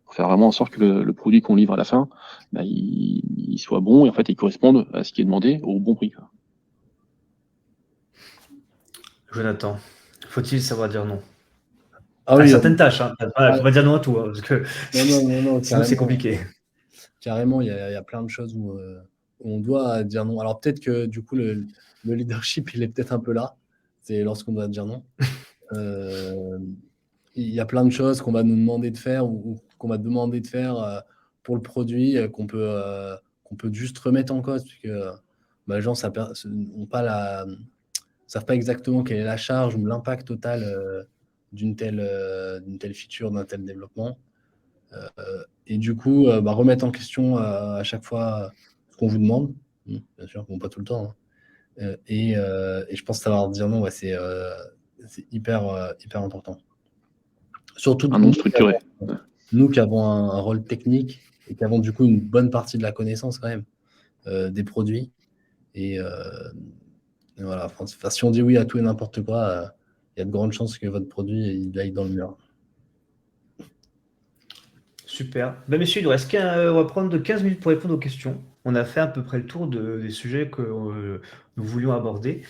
Pour faire vraiment en sorte que le produit qu'on livre à la fin, il soit bon et en fait, il corresponde à ce qui est demandé au bon prix. Jonathan, faut-il savoir dire non à certaines tâches, hein. Faut pas dire non à tout, hein, parce que non, sinon c'est compliqué. Carrément, il y a plein de choses où on doit dire non. Alors peut-être que du coup, le leadership, il est peut-être un peu là. C'est lorsqu'on doit dire non. Il y a plein de choses qu'on va nous demander de faire ou qu'on va demander de faire pour le produit qu'on peut juste remettre en cause, puisque les gens savent pas exactement quelle est la charge ou l'impact total d'une telle feature, d'un tel développement. Et du coup, remettre en question à chaque fois ce qu'on vous demande, bien sûr, bon, pas tout le temps. Hein. Et je pense savoir dire non, c'est hyper important. Surtout un non structuré. Nous qui avons un rôle technique et qui avons du coup une bonne partie de la connaissance quand même des produits. Et voilà, si on dit oui à tout et n'importe quoi, il y a de grandes chances que votre produit il aille dans le mur. Super. Messieurs, il nous reste on va prendre 15 minutes pour répondre aux questions. On a fait à peu près le tour des sujets que nous voulions aborder.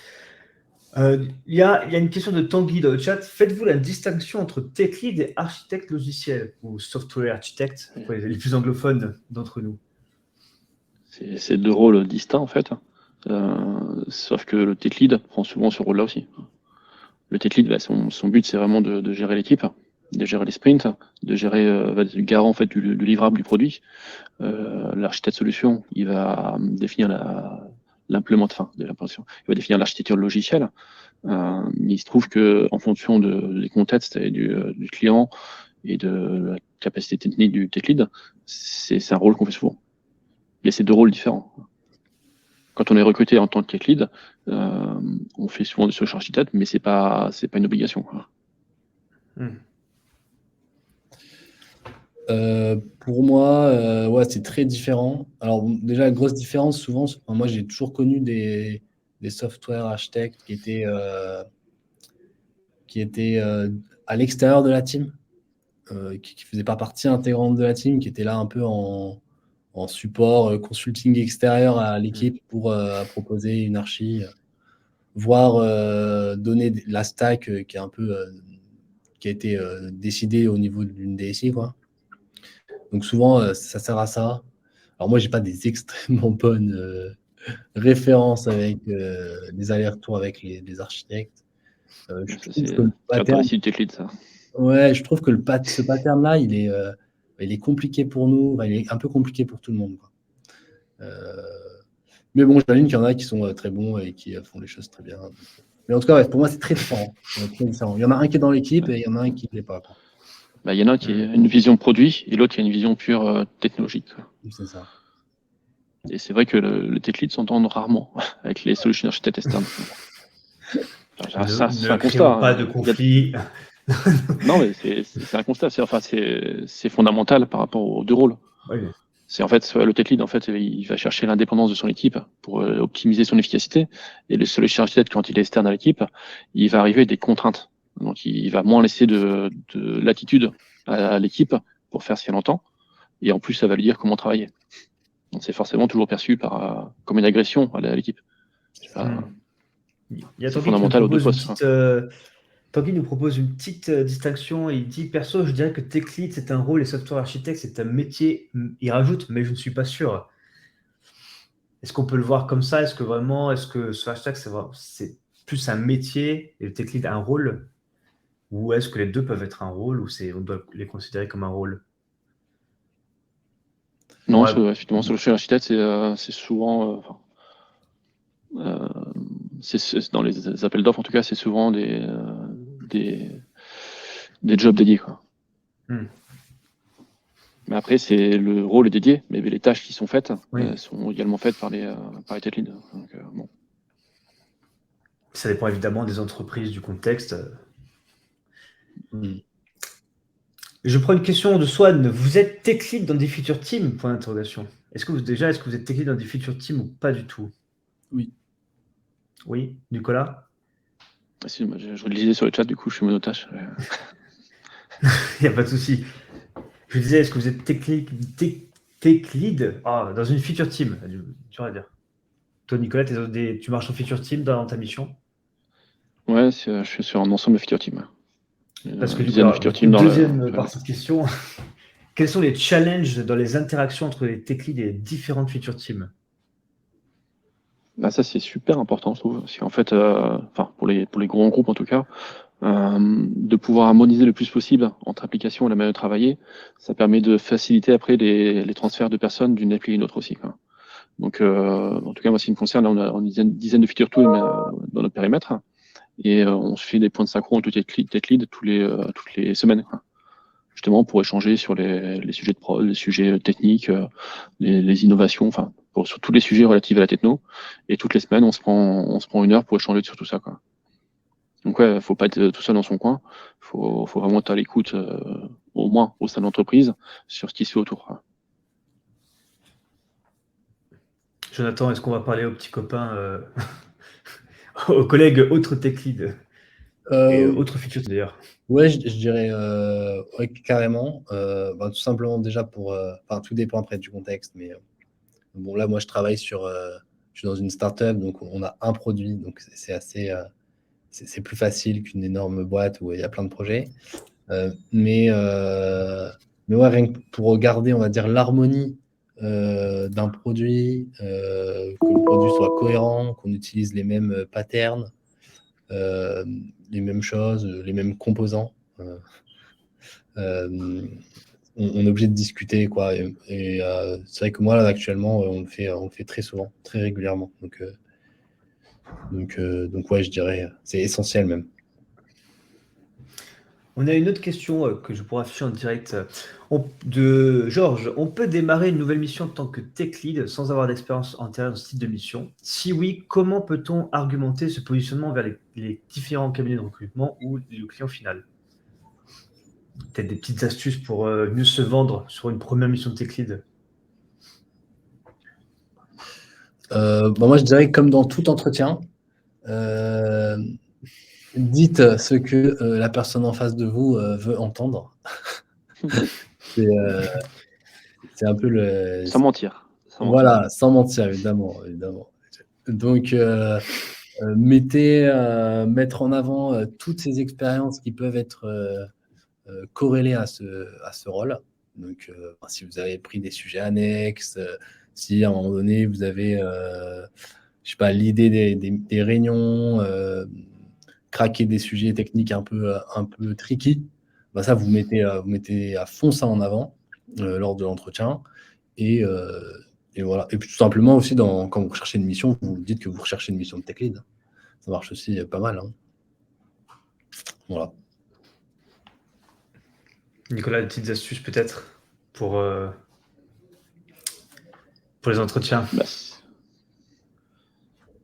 Il y a une question de Tanguy dans le chat. Faites-vous la distinction entre tech lead et architecte logiciel ou software architecte pour les plus anglophones d'entre nous? C'est deux rôles distincts en fait. Sauf que le tech lead prend souvent ce rôle-là aussi. Le tech lead, son but, c'est vraiment de gérer l'équipe, de gérer les sprints, de gérer le garant en fait, du livrable du produit. L'architecte solution, il va définir l'implémentation. Il va définir l'architecture logicielle. Mais il se trouve que en fonction des contextes et du client et de la capacité technique du tech lead, c'est un rôle qu'on fait souvent. Il y a ces deux rôles différents. Quand on est recruté en tant que tech lead, on fait souvent des solutions architectes, mais c'est pas une obligation. Pour moi, ouais, c'est très différent. Alors déjà, la grosse différence, souvent, moi j'ai toujours connu des software architectes qui étaient à l'extérieur de la team, qui faisaient pas partie intégrante de la team, qui étaient là un peu en support, consulting extérieur à l'équipe pour proposer une archi, voire donner la stack qui est un peu qui a été décidée au niveau d'une DSI, quoi. Donc souvent, ça sert à ça. Alors moi, j'ai pas des extrêmement bonnes références avec les allers-retours avec les architectes. Je trouve que le pattern, tech lead, ça. ouais, je trouve que ce pattern-là, il est compliqué pour nous. Enfin, il est un peu compliqué pour tout le monde, quoi. Mais bon, j'imagine qu'il y en a qui sont très bons et qui font les choses très bien. Mais en tout cas, ouais, pour moi, c'est très différent. Il y en a un qui est dans l'équipe et il y en a un qui ne l'est pas, quoi. Il y en a un qui a une vision produit et l'autre qui a une vision pure technologique. C'est ça. Et c'est vrai que le tech lead s'entend rarement avec les solutions architectes externes. C'est un constat. Pas de conflit. Non, mais c'est un constat. C'est fondamental par rapport aux deux rôles. Oui. C'est en fait le tech lead, en fait, il va chercher l'indépendance de son équipe pour optimiser son efficacité. Et le solution architecte, quand il est externe à l'équipe, il va arriver avec des contraintes. Donc, il va moins laisser de latitude à l'équipe pour faire ce qu'elle entend. Et en plus, ça va lui dire comment travailler. Donc, c'est forcément toujours perçu comme une agression à l'équipe. Il y a c'est fondamental aux deux postes. Tanguy nous propose une petite distinction. Il dit, perso, je dirais que tech lead, c'est un rôle et software architecte, c'est un métier. Il rajoute, mais je ne suis pas sûr. Est-ce qu'on peut le voir comme ça? Est-ce que ce hashtag, c'est plus un métier et le tech lead un rôle? Ou est-ce que les deux peuvent être un rôle ou on doit les considérer comme un rôle? Non, effectivement, solution architecte, c'est souvent... dans les appels d'offres, en tout cas, c'est souvent des jobs dédiés, quoi. Mais après, le rôle est dédié, mais les tâches qui sont faites sont également faites par les tech leads. Donc, bon. Ça dépend évidemment des entreprises, du contexte. Je prends une question de Swan. Vous êtes tech lead dans des feature teams? Point d'interrogation. Est-ce que vous êtes tech lead dans des feature teams ou pas du tout? Oui. Oui, Nicolas? Si, je le lisais sur le chat, du coup, je suis monotache. Il n'y a pas de souci. Je disais, est-ce que vous êtes tech lead dans une feature team? Tu vas dire. Toi, Nicolas, tu marches en feature team dans ta mission? Ouais, je suis sur un ensemble de feature team. Parce que deuxième partie de question, quels sont les challenges dans les interactions entre les tech leads et les différentes feature teams? Ça, c'est super important, je trouve. C'est en fait, pour les grands groupes en tout cas, de pouvoir harmoniser le plus possible entre applications et la manière de travailler, ça permet de faciliter après les transferts de personnes d'une appli à une autre aussi, quoi. Donc, en tout cas, moi, ce qui me concerne, là, on a une dizaine de feature tools dans notre périmètre, et on se fait des points de synchro en tout tech lead toutes les semaines, quoi. Justement pour échanger sur les sujets les sujets techniques, les innovations, sur tous les sujets relatifs à la techno. Et toutes les semaines, on se prend une heure pour échanger sur tout ça, quoi. Donc ouais, faut pas être tout seul dans son coin. Faut vraiment être à l'écoute, au moins au sein de l'entreprise, sur ce qui se fait autour, quoi. Jonathan, est-ce qu'on va parler aux petits copains, aux collègues autres tech lead et autres features d'ailleurs? Ouais, je dirais ouais, carrément. Tout simplement déjà tout dépend après du contexte, mais bon là, moi je travaille je suis dans une startup, donc on a un produit, donc c'est assez, c'est plus facile qu'une énorme boîte où il y a plein de projets. Mais ouais, rien que pour garder, on va dire, l'harmonie d'un produit, que le produit soit cohérent, qu'on utilise les mêmes patterns, les mêmes choses, les mêmes composants. On est obligé de discuter, quoi. Et c'est vrai que moi, là, actuellement, on le fait très souvent, très régulièrement. Donc ouais, je dirais, c'est essentiel même. On a une autre question que je pourrais afficher en direct de Georges. On peut démarrer une nouvelle mission en tant que tech lead sans avoir d'expérience antérieure dans ce type de mission? Si oui, comment peut-on argumenter ce positionnement vers les différents cabinets de recrutement ou le client final? Peut-être des petites astuces pour mieux se vendre sur une première mission de tech lead. Moi, je dirais que comme dans tout entretien, dites ce que la personne en face de vous veut entendre. C'est un peu le... Sans mentir. Voilà, sans mentir, évidemment. Donc, mettre en avant toutes ces expériences qui peuvent être corrélées à ce rôle. Donc, si vous avez pris des sujets annexes, si à un moment donné, vous avez, je sais pas, l'idée des réunions, craquer des sujets techniques un peu tricky, bah ça, vous mettez à fond ça en avant lors de l'entretien. Et voilà. Et puis tout simplement aussi, quand vous recherchez une mission, vous dites que vous recherchez une mission de tech lead. Ça marche aussi pas mal. Voilà. Nicolas, des petites astuces peut-être pour les entretiens?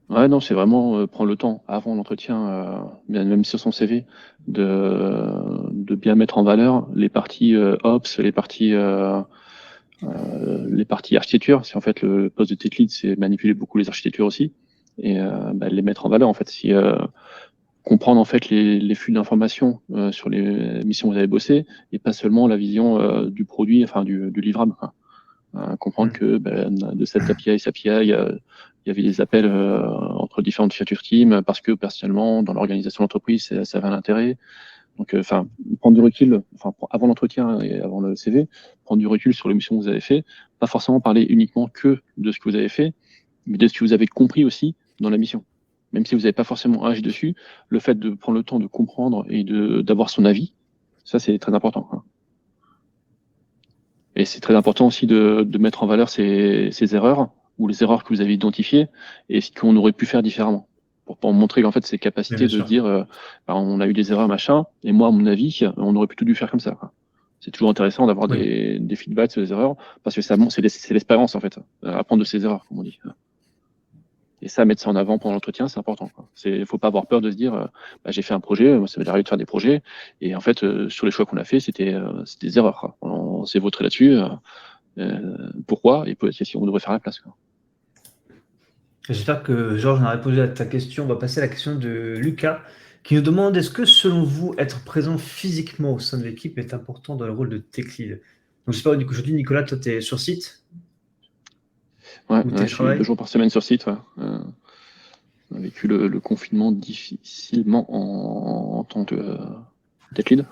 Ouais, non, c'est vraiment prendre le temps avant l'entretien, même sur son CV, de bien mettre en valeur les parties Ops, les parties architecture. C'est en fait le poste de tech lead, c'est manipuler beaucoup les architectures aussi et les mettre en valeur en fait. Si comprendre en fait les flux d'informations sur les missions que vous avez bossé et pas seulement la vision du produit, enfin du livrable, quoi. Comprendre que de cette API à cette API, il y avait des appels entre différentes feature teams parce que personnellement, dans l'organisation de l'entreprise, ça avait un intérêt. Donc, prendre du recul, avant l'entretien et avant le CV, prendre du recul sur les missions que vous avez fait, pas forcément parler uniquement que de ce que vous avez fait, mais de ce que vous avez compris aussi dans la mission. Même si vous n'avez pas forcément agi dessus, le fait de prendre le temps de comprendre et d'avoir son avis, ça c'est très important, hein. Et c'est très important aussi de mettre en valeur ces erreurs ou les erreurs que vous avez identifiées et ce qu'on aurait pu faire différemment. Pour montrer qu'en fait, ces capacités de dire on a eu des erreurs, machin, et moi, à mon avis, on aurait plutôt dû faire comme ça, quoi. C'est toujours intéressant d'avoir des feedbacks sur les erreurs parce que c'est l'expérience, en fait, apprendre de ses erreurs, comme on dit. Et ça, mettre ça en avant pendant l'entretien, c'est important, quoi. Il faut pas avoir peur de se dire j'ai fait un projet, moi ça m'est arrivé de faire des projets, et en fait, sur les choix qu'on a fait, c'était des erreurs, quoi. On s'est vautré là-dessus. Pourquoi? Et peut-être si on devrait faire la place, quoi. J'espère que Georges a répondu à ta question. On va passer à la question de Lucas qui nous demande est-ce que selon vous, être présent physiquement au sein de l'équipe est important dans le rôle de tech lead? Donc j'espère qu'aujourd'hui, Nicolas, toi, tu es sur site? Ouais, je suis 2 jours par semaine sur site. Ouais. On a vécu le confinement difficilement en tant que tech lead.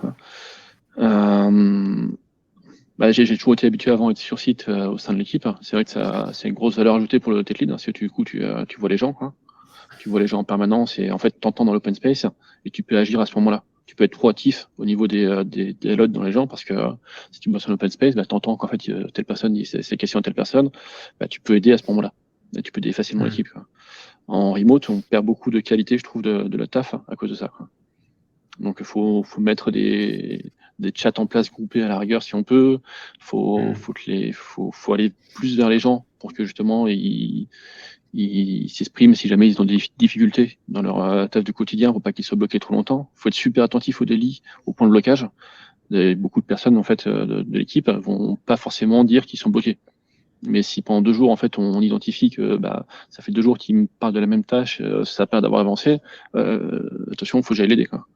J'ai toujours été habitué avant à être sur site au sein de l'équipe. C'est vrai que c'est une grosse valeur ajoutée pour le tech lead, parce que du coup, tu vois les gens, quoi. Tu vois les gens en permanence et en fait, t'entends dans l'open space et tu peux agir à ce moment-là. Tu peux être proactif au niveau des lots dans les gens parce que si tu bosses en open space, t'entends qu'en fait, telle personne dit ces questions à telle personne, tu peux aider à ce moment-là. Et tu peux aider facilement l'équipe, quoi. En remote, on perd beaucoup de qualité, je trouve, de la taf à cause de ça, quoi. Donc, il faut mettre des chats en place groupés à la rigueur si on peut. Faut aller plus vers les gens pour que justement ils s'expriment si jamais ils ont des difficultés dans leur tâche du quotidien pour pas qu'ils soient bloqués trop longtemps. Faut être super attentif au délits, au point de blocage. Et beaucoup de personnes en fait de l'équipe vont pas forcément dire qu'ils sont bloqués. Mais si pendant 2 jours en fait on identifie que ça fait 2 jours qu'ils me parlent de la même tâche, ça a pas d'avoir avancé, attention, faut que j'aille l'aider, quoi.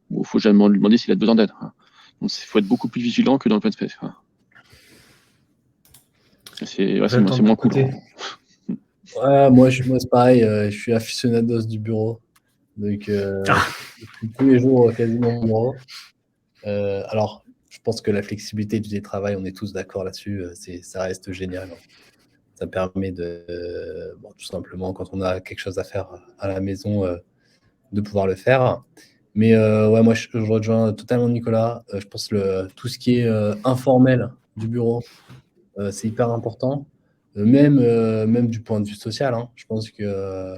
Ou faut jamais lui demander s'il a besoin d'aide, quoi. Donc il faut être beaucoup plus vigilant que dans l'open space, quoi. C'est moins cool. Ouais, moi c'est pareil, je suis aficionados du bureau. Donc je suis tous les jours quasiment au bureau. Alors, je pense que la flexibilité du télétravail, on est tous d'accord là-dessus, ça reste génial. Ça permet tout simplement, quand on a quelque chose à faire à la maison, de pouvoir le faire. Mais ouais, moi, je rejoins totalement Nicolas. Je pense que tout ce qui est informel du bureau, c'est hyper important. Même du point de vue social, hein. Je pense que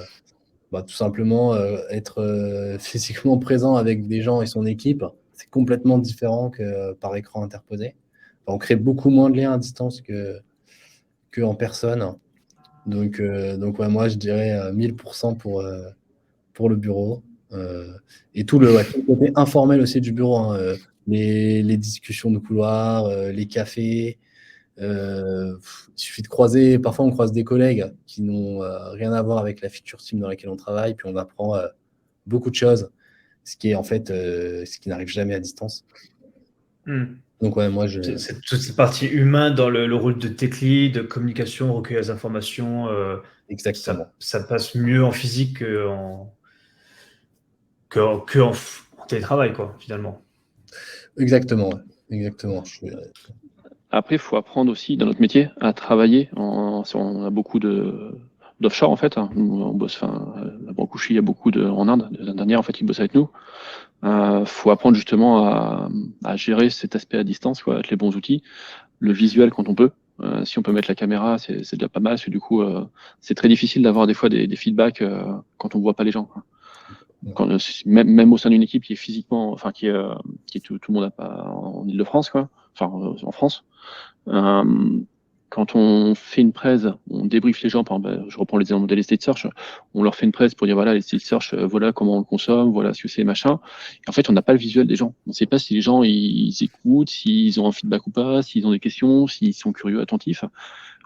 tout simplement être physiquement présent avec des gens et son équipe, c'est complètement différent que par écran interposé. Enfin, on crée beaucoup moins de liens à distance que en personne. Donc ouais, moi, je dirais 1000% pour le bureau. Et tout le côté informel aussi du bureau, hein, les discussions de couloir, les cafés. Il suffit de croiser, parfois on croise des collègues qui n'ont rien à voir avec la feature team dans laquelle on travaille, puis on apprend beaucoup de choses, ce qui est en fait ce qui n'arrive jamais à distance. Donc ouais, moi C'est toute cette partie humaine dans le rôle de tech lead, de communication, recueil des informations. Exactement. Ça passe mieux en physique qu'en télétravail, quoi, finalement. Exactement, ouais. Exactement. Après, il faut apprendre aussi dans notre métier à travailler. On a beaucoup d'offshore en fait. Hein. On bosse, à Brancusi, il y a beaucoup en Inde. L'année dernière, en fait, ils bossent avec nous. Faut apprendre justement à gérer cet aspect à distance, quoi, avec les bons outils, le visuel quand on peut. Si on peut mettre la caméra, c'est déjà pas mal, parce que du coup, c'est très difficile d'avoir des fois des feedbacks quand on voit pas les gens. Quoi. Quand, même au sein d'une équipe qui est physiquement, enfin qui est tout le monde n'a pas en Île-de-France, quoi. Enfin en France. Quand on fait une presse, on débriefe les gens. Par exemple, je reprends les exemples de l'Estate Search. On leur fait une presse pour dire voilà, l'Estate Search, voilà comment on le consomme, voilà ce que c'est, machin. Et en fait, on n'a pas le visuel des gens. On ne sait pas si les gens ils écoutent, s'ils ont un feedback ou pas, s'ils ont des questions, s'ils sont curieux, attentifs.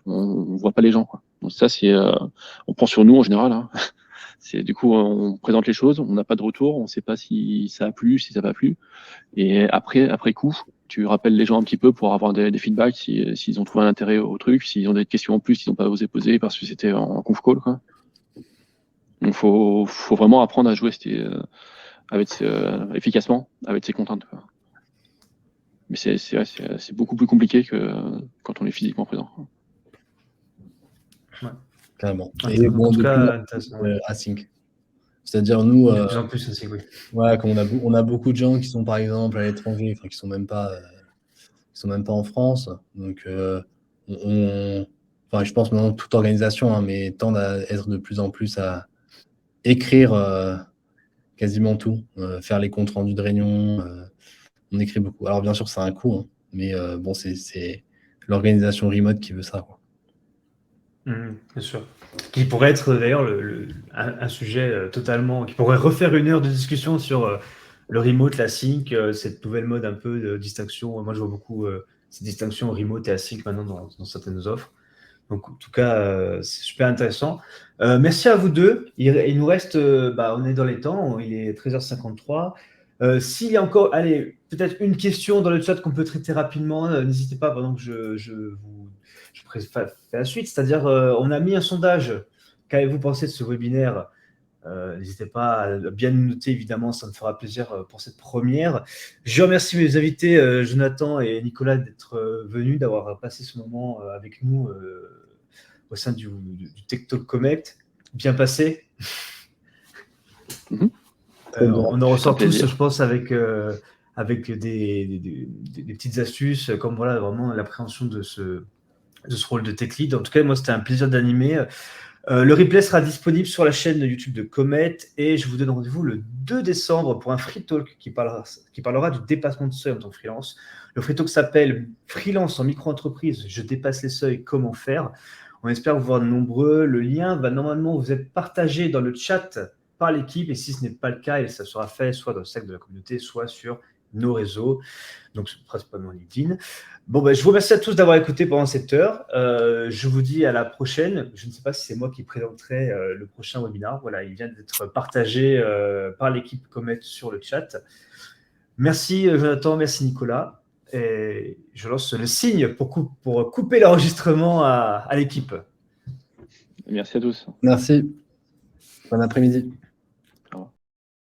On voit pas les gens, quoi. Donc ça, on prend sur nous en général. Hein. Du coup, on présente les choses, on n'a pas de retour, on ne sait pas si ça a plu, si ça n'a pas plu. Et après coup, tu rappelles les gens un petit peu pour avoir des feedbacks s'ils ont trouvé un intérêt au truc, s'ils ont des questions en plus, ils n'ont pas osé poser parce que c'était en conf call, quoi. Donc, faut vraiment apprendre à jouer efficacement avec ses contraintes, quoi. Mais c'est beaucoup plus compliqué que quand on est physiquement présent. Ouais. Carrément. Et bon, en tout cas, async. C'est-à-dire nous. De plus en plus async, oui. Ouais, comme on a beaucoup de gens qui sont par exemple à l'étranger, enfin qui sont même pas en France. Donc enfin, je pense maintenant toute organisation, hein, mais tend à être de plus en plus à écrire quasiment tout, faire les comptes rendus de réunion. On écrit beaucoup. Alors bien sûr, ça a un coût, hein, mais bon, c'est l'organisation remote qui veut ça, quoi. Bien sûr. Qui pourrait être d'ailleurs un sujet totalement, qui pourrait refaire une heure de discussion sur le remote, la sync, cette nouvelle mode un peu de distinction. Moi, je vois beaucoup ces distinctions remote et async maintenant dans certaines offres. Donc, en tout cas, c'est super intéressant. Merci à vous deux. Il nous reste, on est dans les temps, il est 13h53. S'il y a encore, allez, peut-être une question dans le chat qu'on peut traiter rapidement, n'hésitez pas pendant que je fais la suite. C'est-à-dire, on a mis un sondage. Qu'avez-vous pensé de ce webinaire ? N'hésitez pas à bien nous noter, évidemment, ça me fera plaisir pour cette première. Je remercie mes invités, Jonathan et Nicolas, d'être venus, d'avoir passé ce moment avec nous au sein du Tech Talk Comet. Bien passé. On en ressort tous, je pense, avec des petites astuces, comme voilà, vraiment l'appréhension de ce rôle de tech lead. En tout cas, moi, c'était un plaisir d'animer. Le replay sera disponible sur la chaîne YouTube de Comet et je vous donne rendez-vous le 2 décembre pour un free talk qui parlera du dépassement de seuil en tant que freelance. Le free talk s'appelle Freelance en micro-entreprise, je dépasse les seuils, comment faire ? On espère vous voir nombreux. Le lien va normalement vous être partagé dans le chat par l'équipe et si ce n'est pas le cas, ça sera fait soit dans le cercle de la communauté, soit sur nos réseaux, donc principalement LinkedIn. Bon, je vous remercie à tous d'avoir écouté pendant cette heure. Je vous dis à la prochaine. Je ne sais pas si c'est moi qui présenterai le prochain webinaire. Voilà, il vient d'être partagé par l'équipe Comet sur le chat. Merci Jonathan, merci Nicolas. Et je lance le signe pour couper l'enregistrement à l'équipe. Merci à tous. Merci. Bon après-midi.